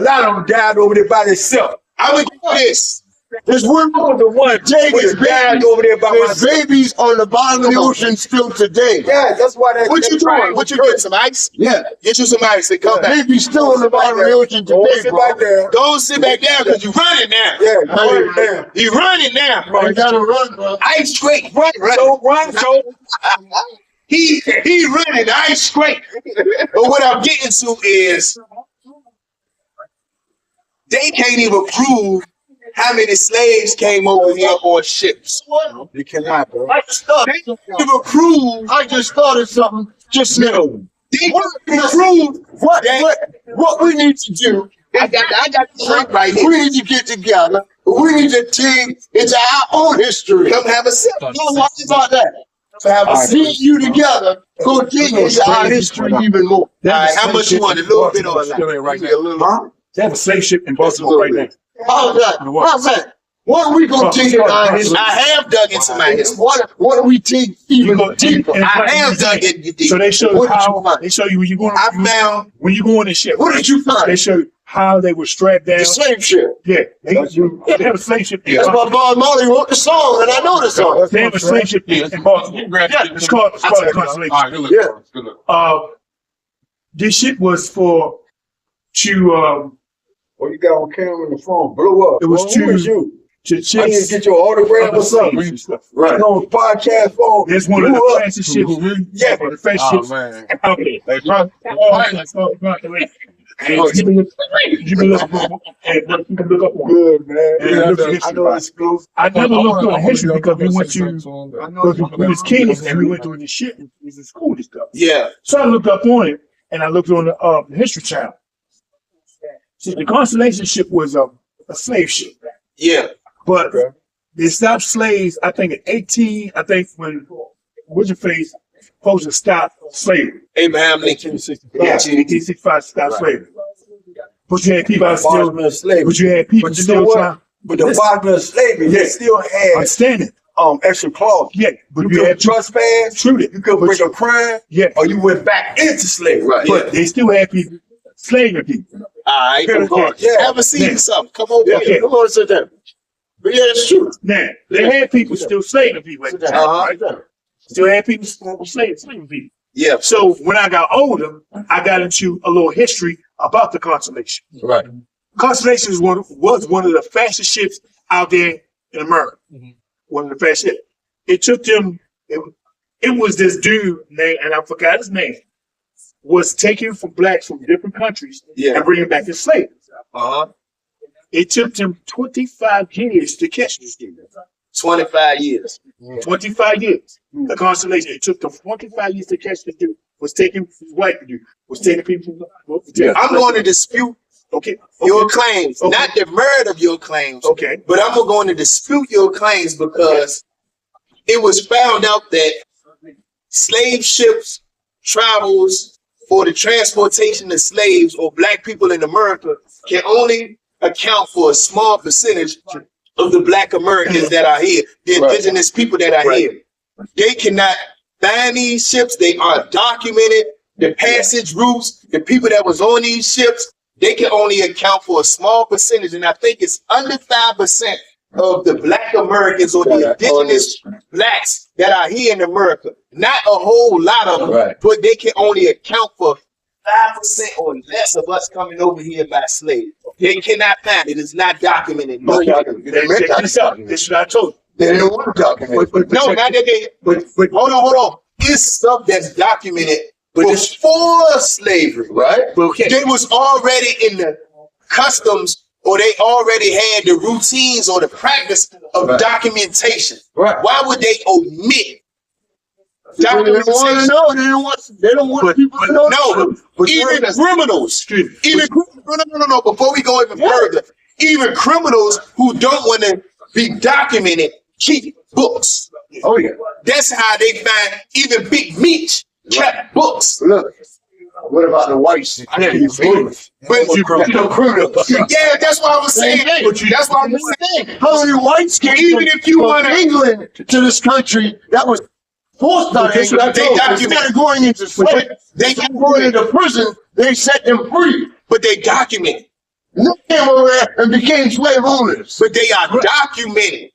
lot of them died over there by themselves. I'm gonna get this. There's one died over there by myself. Babies on the bottom of the ocean still today. Yeah, that's why they. What you doing? What you get? Some ice? Yeah. Get you some ice and come back. Babies still on the bottom of the ocean today, bro. Don't sit back down because you running now. Yeah, you running now. You gotta run, bro. Ice straight. Run. So. He running. Ice straight. But what I'm getting to is they can't even prove how many slaves came over here on ships. You cannot, bro. I just started something just now. They can't prove what we need to do. I got the drink right here. We need to get together. We need to dig into our own history. Come have a sip. Don't worry about that. So have a seat you together. Go dig into our history even more. How much you want? A little bit or a lot? Right there. They have a slave ship in Baltimore right now. How's that? How's that? What are we gonna take in our history? I have dug into my history. What do we take even deeper? I have dug into deep. So they show you What did you how find? they show you when you go I found when you go on the ship. What did you They find? show you how they were strapped down. The slave ship. Yeah, they have a slave ship. That's why Bob Marley wrote the song, and I know the song. They have a slave ship in Baltimore. Yeah, it's called the Constellation. Yeah. This ship was for to What you got on camera and the phone blew up. It was Who was you? to I need chase to get your autograph or something. Right. On podcast phone. There's one of blew the up. fastest ships. Yeah. The fastest ships. man. Okay. You can look up on it. Good, man. Yeah, I know it's close. I never looked on history because we went to we was kids and we went through this shit. We was in school and stuff. Yeah. So I looked up on it and I looked on the History Channel. So the Constellation ship was a slave ship. Yeah. But they stopped slaves, I think, at 18, I think, when what's-your-face supposed to stop slavery. Abraham Lincoln. 1865 stopped slavery. But you had people out still, Bottom of slavery. but you had people But you know still what? trying. But the bottom of slavery, they still had Understanding. extra clauses. Yeah, but You you could had trespass, True that. you could break a crime, Yeah, or you went back into slavery. Right. but they still had people slaving people. All right. Come on. Yeah. Have a seat or something. Come over Yeah, here. come on, sit down. But yeah, it's true. Now, they had people still slaving people at the time, Uh-huh. right? Still had people slaving people. Yeah. So when I got older, I got into a little history about the Constellation. Right. Constellation was one of the fastest ships out there in America. One of the fastest ships. It took them, it was this dude named, and I forgot his name, was taken from blacks from different countries and bringing back as slaves. Uh-huh. It took them 25 years to catch this dude. 25 years. 25 years. The Constellation, it took them 25 years to catch this dude. Was taking white dude. Was taking people from I'm going to dispute Okay. your claims, Okay. not the merit of your claims, Okay. but I'm going to dispute your claims because it was found out that slave ships travels for the transportation of slaves or black people in America can only account for a small percentage of the black Americans that are here, the indigenous people that are here. They cannot find these ships. They are documented. The passage routes, the people that was on these ships, they can only account for a small percentage. And I think it's under 5% of the black Americans or the indigenous blacks that are here in America. Not a whole lot of them, but they can only account for 5% or less of us coming over here by slave. They cannot find it. It's not documented. No, Check this out. This is what I told you. They didn't want to document. no, not that they. But hold on. It's stuff that's documented before slavery. Right? They was already in the customs, or they already had the routines or the practice of documentation. Right. Why would they omit They don't want to know. They don't want people to know. No, even criminals. No. Before we go even further, even criminals who don't want to be documented keep books. Oh yeah. That's how they find even Big Meech kept books. Look. What about the whites? But criminals. Yeah, that's what I was saying. That's what I was saying. How many whites came Even if you want from England to this country that was forced out of England? They document. Instead of going into slavery, They going into prison, they set them free. But they document. They came over there and became slave owners. But they are documented.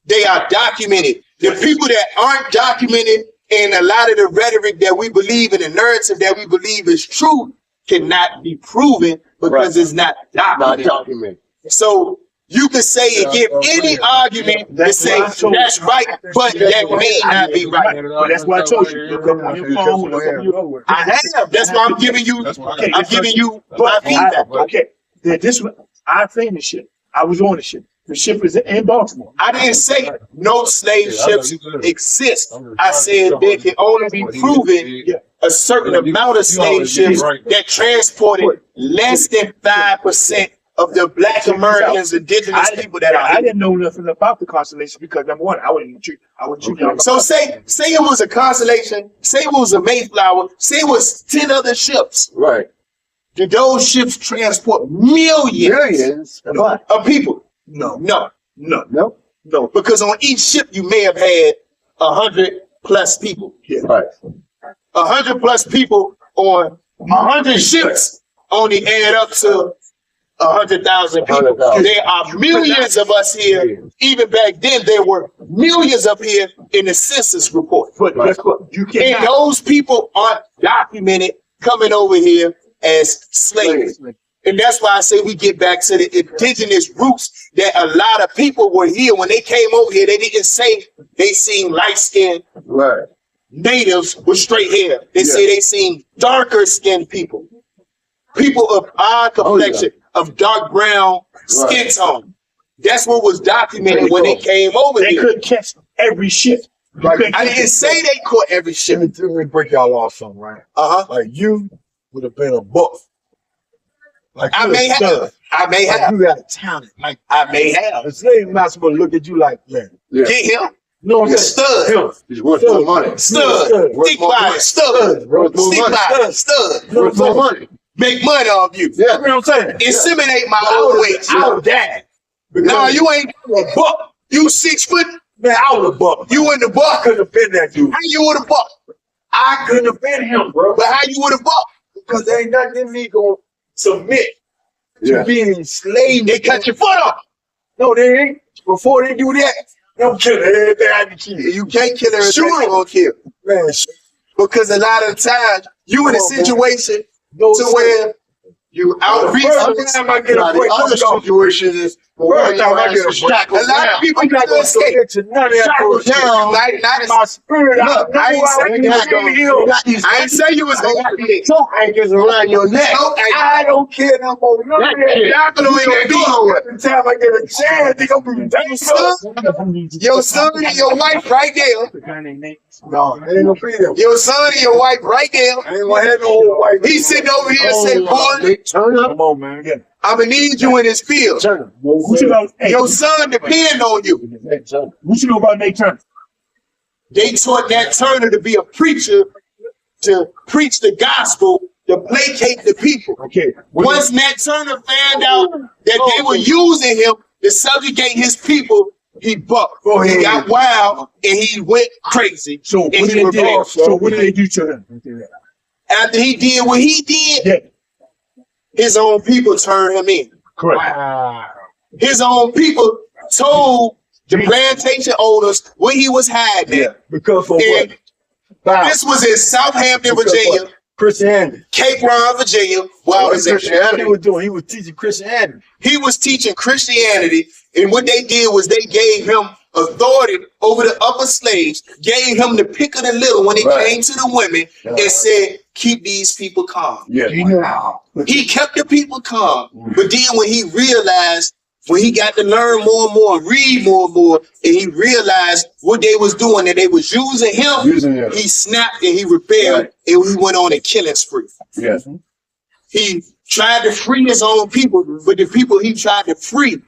They are documented. The people that aren't documented and a lot of the rhetoric that we believe in, the narrative that we believe is true, cannot be proven because it's not documented. So you can say and give any argument to say that's right, but that may not be right. But that's why I told you. Look up on your phone. Look up your I have. That's why I'm giving you. I'm giving you my feedback. Okay. This I think the ship. I was on the ship. The ship is in Baltimore. I didn't say no slave ships exist. I said there can only be proven a certain amount of slave ships that transported less than 5% of the black Americans, indigenous people that are I here. didn't know nothing about the Constellation because number one, I wouldn't treat. So say it was a Constellation, say it was a Mayflower, say it was 10 other ships. Right. Did those ships transport millions of people? No. No. No. No. No. Because on each ship you may have had 100+ people. Yeah. Right. 100+ people on 100 ships only add up to 100,000 people. 100,000. There are millions of us here. Even back then, there were millions up here in the census report. But guess what? You And cannot. those people aren't documented coming over here as slaves. And that's why I say we get back to the indigenous roots, that a lot of people were here. When they came over here, they didn't say they seen light-skinned Right. natives with straight hair. They say they seen darker skinned people. People of our complexion, of dark brown skin tone. That's what was documented when they came over They here. couldn't catch every ship. I didn't say they caught every ship. Let me break y'all off something, right? Like you would have been a buff. Like I you may a have. stud. I may Like have. you got a talent. Like I may have. the slave master would look at you like, man. Yeah. Get him. No, I'm The saying. stud. He's worth more money. Stud. Worth Stick more by money. it. Stud. Worth more Stick money. by it. Stud. Worth more money. Make money off you. Yeah. You know what I'm saying? Inseminate my old ways. I would die. No, you ain't a buck. You 6 foot. Man, I would have bucked. You in the I buck. couldn't have been that dude. How you would have buck? I couldn't have been him, bro. But how you would have buck? Because there ain't nothing in me gonna submit Yeah. to being enslaved. They cut your foot off. No, they ain't. Before they do that, they'll kill everything I can kill. You can't kill everything Sure. you gonna kill. Man, Because a lot of the times you in a situation no, to where you outreach. First time I get Now, a the break, other situation is, First time I get a break, A lot of people I'm not try to gonna escape. submit to none of that Shackle bullshit. down. Like, not My spirit, Look, I ain't saying you was gonna I ain't say you was gonna be choke anchors around your neck. I don't care no more. None of that. Y'all gonna You can't do no way. Every time I get a chance, they gonna be dangerous. your son and your wife right there. No, it ain't gonna be them. Your son and your wife right there. I ain't gonna have no old wife. He sitting over here saying, boy, Turn up. Come on, man. Yeah. I'm gonna need you in this field. Turn up. What you know? Hey, Your son depend on you. what you know about Nate Turner? They taught Nat Turner to be a preacher, to preach the gospel, to placate the people. Okay. Once Nat Turner found out that they were using him to subjugate his people, he bucked. Go ahead. He got wild and he went crazy. So what And did he they do? rebelled. So what did they do to him? After he did what he did, Yeah. his own people turned him in. Correct. His own people told the plantation owners where he was hiding. Yeah. Because for And what? Wow. this was in Southampton, Because Virginia, what? Christianity. Cape Ron, Virginia. While What was at Christianity was doing, he was teaching Christianity. he was teaching Christianity, and what they did was they gave him authority over the upper slaves, gave him the pick of the little when it Right. came to the women, and said, keep these people calm. Yeah. Wow. He kept the people calm, but then when he realized, when he got to learn more and more, read more and more, and he realized what they was doing, that they was using him, Using him. he snapped and he rebelled, Right. and he went on a killing spree. Yes. He tried to free his own people, but the people he tried to free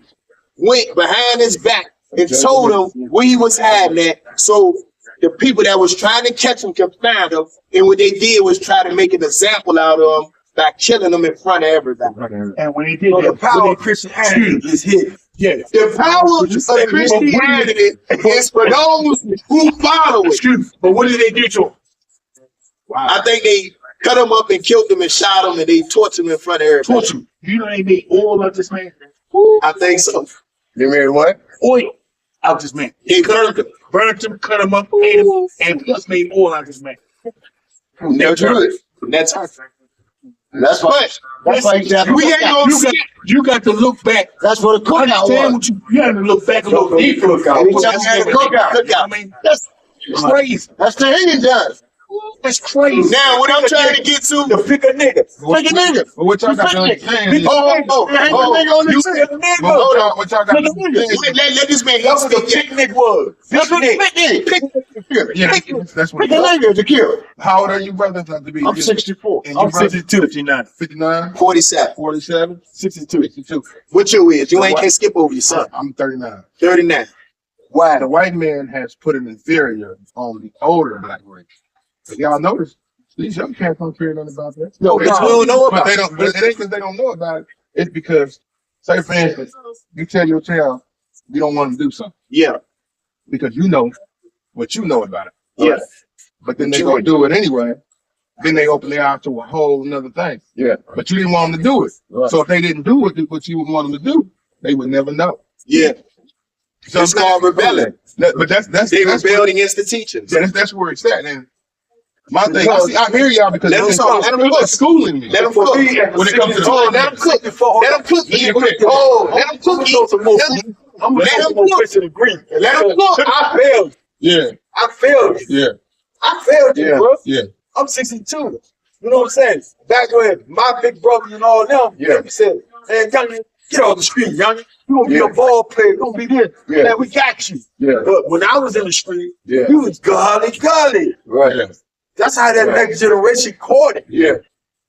went behind his back and told him where he was hiding at. So the people that was trying to catch him could find him. And what they did was try to make an example out of him by killing him in front of everybody. And when he did So that, the power of Christianity is hidden. yeah. The power of Christianity is for those who follow it. Excuse me. But what did they do to him? I think they cut him up and killed him and shot him and they tortured him in front of everybody. Torture. You know they made oil of this man? I think so. You mean what? Oil out this man. They burned him. Burnt him, cut him up, ate him, and plus made oil out this man. Never good. That's her. That's why. That's why you got. We ain't gonna skip. You got to look back. That's what a cookout Understand was. what you got to look back a little deeper. Anytime you had a cookout. I mean, That's crazy. that's the Indian does. That's crazy. Now, what I'm trying to get to, To pick a nigga. Pick a nigga. But what y'all got to understand is, you said, hold on, what y'all got to understand is, let this man that's help what a speak. picnic was. That's what Picnic. pick nigga. Yeah, that's what Pick a nigga to kill. How old are you, brother? Not to be. I'm 64. And you, brother? 59. 59, 47. 47, 62. 62. What you is? You ain't can't skip over your son. I'm 39. 39. The white man has put an inferior on the older black race. If y'all notice, These young cats don't care nothing about that. No, we don't know about it. But they don't. But it ain't because they don't know about it. It's because, say for instance, you tell your child you don't want to do something. Yeah. Because you know what you know about it. Yeah. But then they gonna do it anyway. Then they open their eyes to a whole another thing. Yeah. But you didn't want them to do it. Right. So if they didn't do what you would want them to do, they would never know. Yeah. So it's called rebelling. But that's They rebelled against the teachers. Yeah, that's where it's at. And my thing, I hear y'all because let them talk. Let them cook. Schooling me. Let them cook. When it comes to let them cook. Let them cook. Oh, let them cook. I'm gonna let go them more cook. question agree. Let them cook. I failed. Yeah. I failed. Yeah. I failed you, bro. Yeah. I'm 62. You know what I'm saying? Back when my big brother and all them, they said, man, youngin, get off the street, youngin. You gonna be a ball player, you gonna be this. Yeah. Man, we got you. Yeah. But when I was in the street, Yeah. you was golly. Right. Yeah. That's how that next generation caught it. Yeah.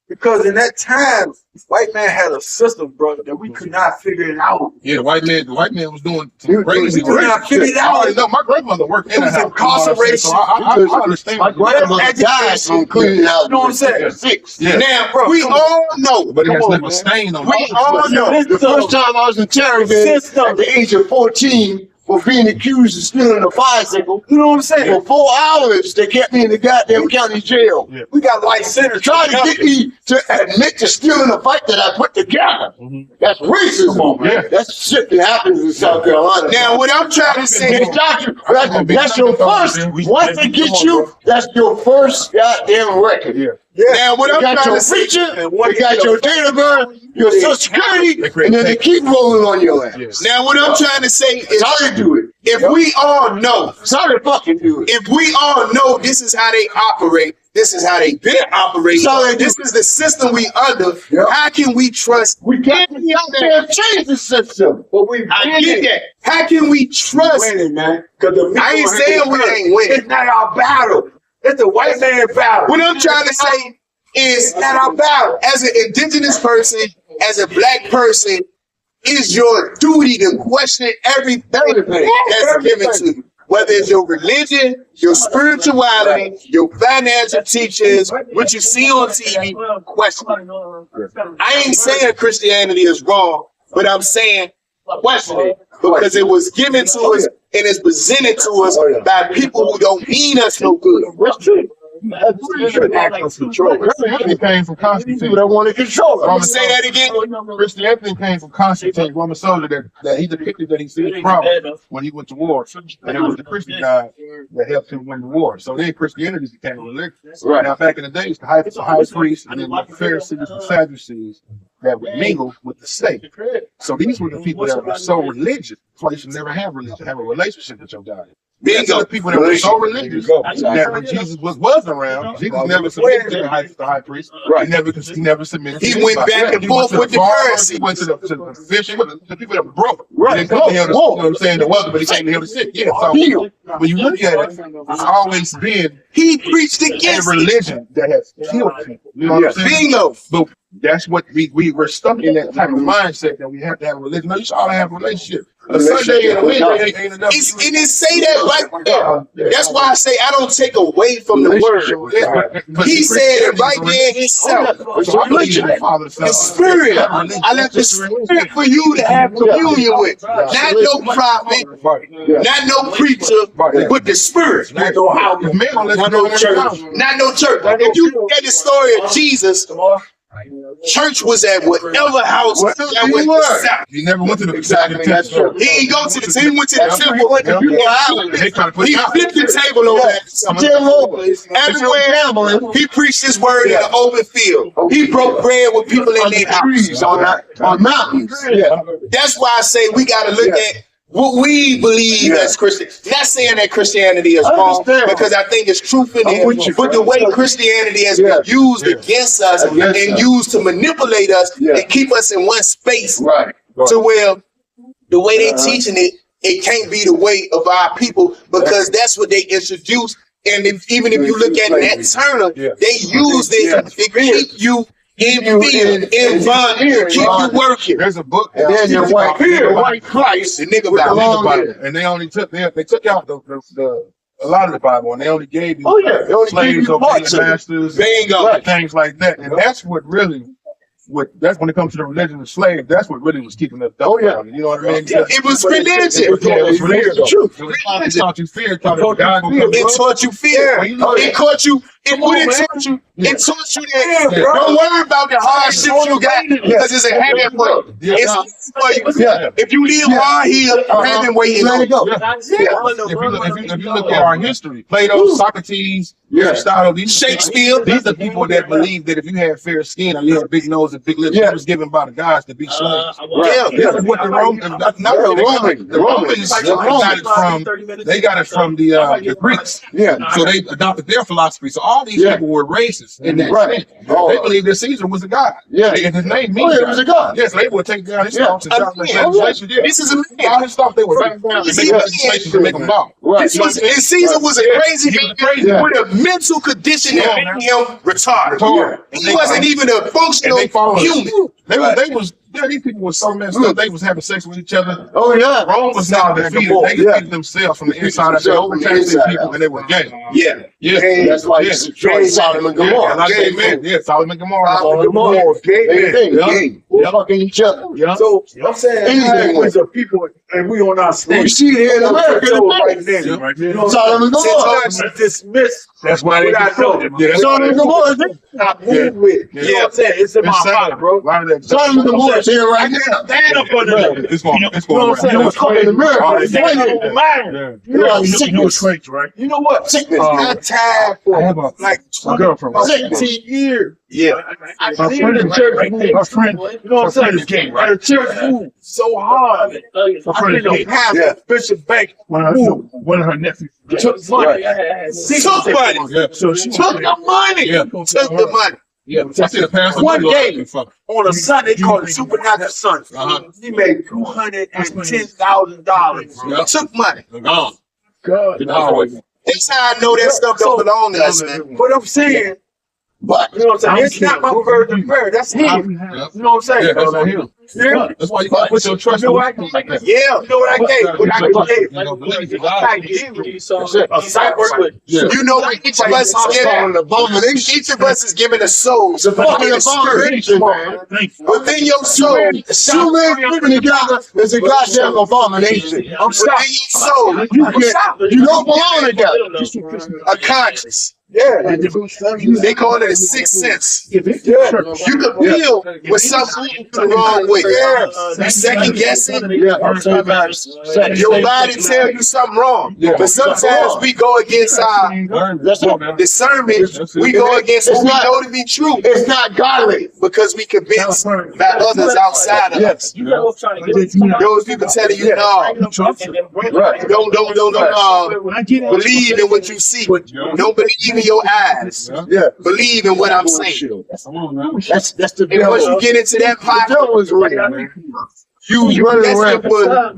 Because in that time, white man had a system, brother, that we could not figure it out. Yeah, the white man was doing some crazy. We could not figure it I out. already know my grandmother worked in It a was house. incarceration. So I understand. My grandmother died from cleaning out. You know what I'm saying? 6. Yeah. Now, bro, we all know. But it has Come on, left a man. stain on We all know. The first time I was interrogated at the age of 14 for being accused of stealing a bicycle. You know what I'm saying? For 4 hours, they kept me in the goddamn county jail. Yeah. We got life sentences. Trying to get me to admit to stealing a fight that I put together. That's racism. Yeah. That's shit that happens in South Carolina. Now, what I'm trying to say, That's your first. Once they get you, that's your first goddamn record. Yeah. now what You I'm got trying your to say, feature, you got your date of birth, your social security, and then they keep rolling on your ass. Yes. now what I'm trying to say is, That's how they do it. if we all know, That's how they fucking do it. if we all know this is how they operate, this is how they been operating, So they this is the system we under, Yeah. how can we trust? We can't be out there and change the system. But we I get that. How can we trust? winning, man. Because the I ain't saying we ain't winning. It's not our battle. It's the white man battle. What I'm trying to say is, It's not our battle. as an indigenous person, as a black person, it is your duty to question everything that's given to you. Whether it's your religion, your spirituality, your financial teachers, what you see on TV, question it. I ain't saying Christianity is wrong, but I'm saying question it. Because it was given to us and it's presented to us by people who don't mean us no good. That's true. Christianity came from Constantine. People that want to control I'm it. gonna say that again. Christianity came from Constantine, Roman soldier that he depicted that he seen a problem when he went to war. And it was the Christian guy that helped him win the war. So then Christianity became a religion. Right. Now back in the days, the high priest and then the Pharisees and Sadducees that would mingle with the state. So these were the people that were so religious. That's why you should never have religion, have a relationship with your God. These are the people that were so religious that when Jesus was around, Jesus never submitted to the high priest. Right. He never submitted. He to went anybody. back and He forth went to with the farmers, Pharisees. He went to the fishing, the people that were broke. Right. He didn't come to heal the, you know what I'm saying, the wealthy, but he came to heal the sick. Yeah. So Heal. when you look at it, it's always been He preached a against it. religion that has killed people. You know what I'm saying? Bingo. But that's what we're stuck in, that type of mindset that we have to have a religion. No, you should all have a relationship. A Sunday and a Wednesday ain't enough. It didn't say that right there. That's why I say I don't take away from the word. He said it right there himself. The spirit. I left the spirit for you to have communion with. Not no prophet, not no preacher, but the spirit. Not no church. Not no church. If you look at the story of Jesus, church was at whatever house that went south. He never went to the temple. He didn't go to the temple. He went to the temple. He flipped the table over. Everywhere he preached his word in the open field. He broke bread with people in their trees on mountains. Yeah. That's why I say we got to look at what we believe as Christians. Not saying that Christianity is wrong, because I think it's truth in it. But the way Christianity has been used against us and used to manipulate us and keep us in one space, to where the way they teaching it, it can't be the way of our people, because that's what they introduced. And even if you look at Nat Turner, they use it to keep you in fear, in bondage, keep you working. There's a book. And then your white Christ, the nigga about and they only took out the a lot of the Bible, and they only gave you They only gave slaves you obeying parts of it. masters, Bingo. things like that. And that's what really, that's when it comes to the religion of slaves, that's what really was keeping us down. You know what I mean? It was religion. It was religion. The truth. It taught you fear. It taught you God. It taught you fear. It taught you. It taught you. It taught you that. Don't worry about the hardships you got because it's a heaven for you. It's for you. If you live hard here, heaven waiting on you. If you look at our history, Plato, Socrates, Aristotle, Shakespeare. These are people that believe that if you had fair skin or you had big nose and big lips, you was given by the gods to be slaves. This is what the Romans, the Romans got it from. They got it from the Greeks. So they adopted their philosophy. So all these people were racist in that sense. They believed that Caesar was a god. And his name means he was a god. Yes, they would take down his stuff to legislation. This is a man. All his stuff they would back down and make legislation to make them law. And Caesar was a crazy man with a mental condition that made him retarded. He wasn't even a functional human. These people were so messed up. They was having sex with each other. Rome was not defeated. They defeated themselves from the inside out. They overcame these people and they were gay. That's why it's destroyed Sodom and Gomorrah. Sodom and Gomorrah. Gay. Fucking each other. So I'm saying these are people, and we on our stage. We see it here in America right now. Sodom and Gomorrah. Dismiss. That's why they Sodom and Gomorrah. Not moved with. You know what I'm saying? It's in my heart, bro. Sodom and Gomorrah here right now. Stand up for them. It's going You know what I'm saying? It's called in America. You know what's crazy, right? You know what? Sickness. Got tired for like 17 years. I see the church. Our friend, You know what I'm saying? This game, right? The church moved so hard. I think the pastor, Bishop Bank, one of her nephews took money. Took money. So she Took the money. Took the money. I see the pastor One day on a Sunday called the Supernatural Sunday, he made $210,000. Took money. gone. God. That's how I know that stuff don't belong to us, man. What I'm saying, but you know what I'm saying? It's not my virgin prayer. That's him. You know what I'm saying? That's on him. That's why you gotta put your trust in like that. Yeah. You know what I gave? What I gave? You know, believe in I God. gave a cyber. You know what each of us is giving? Each of us is giving a soul. It's a fucking abomination, man. Within your soul. Two men living together is a goddamn abomination. I'm sorry. Within your soul. You don't belong together. A conscience. Yeah. They call it a sixth sense. You could feel when something the wrong way. You second guessing. Your body tell you something wrong. But sometimes we go against our discernment. We go against what we know to be true. It's not godly. Because we convinced by others outside of us. Those people telling you, no, don't believe in what you see. Don't believe in your eyes. Believe in what I'm saying. That's the And once you get into that pocket, you running around for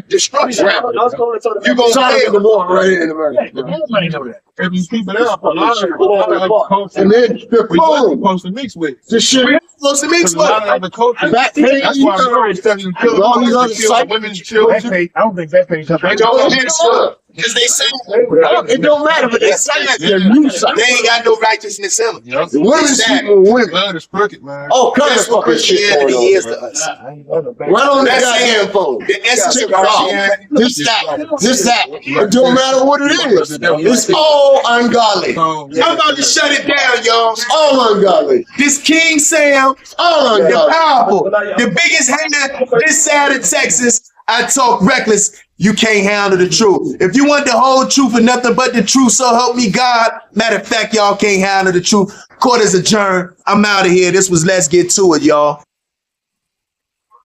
destruction. You gonna Sodom and Gomorrah right here in America. If you keep it up, a lot of the And then the phone. supposed to mix with. The shit. supposed to mix A lot of other cultures. That's why I'm telling you, kill All these other kill women's children. I don't think that page. They don't mix up. Because they say It don't matter, but they say that they're new side. they ain't got no righteousness in them. The women sleeping with women. Blood is crooked, man. Oh, kind of That's what fucking shit Christianity going is on. to us. Right on the That's goddamn phone. The essence of Check it out. Christianity. This, that. It don't matter what it is. It's all ungodly. I'm about to shut it down, y'all. All ungodly. This King Sam, All the ungodly. powerful, the biggest hater this side of Texas. I talk reckless. You can't handle the truth. If you want the whole truth and nothing but the truth, so help me God. Matter of fact, y'all can't handle the truth. Court is adjourned. I'm out of here. This was Let's Get To It, y'all.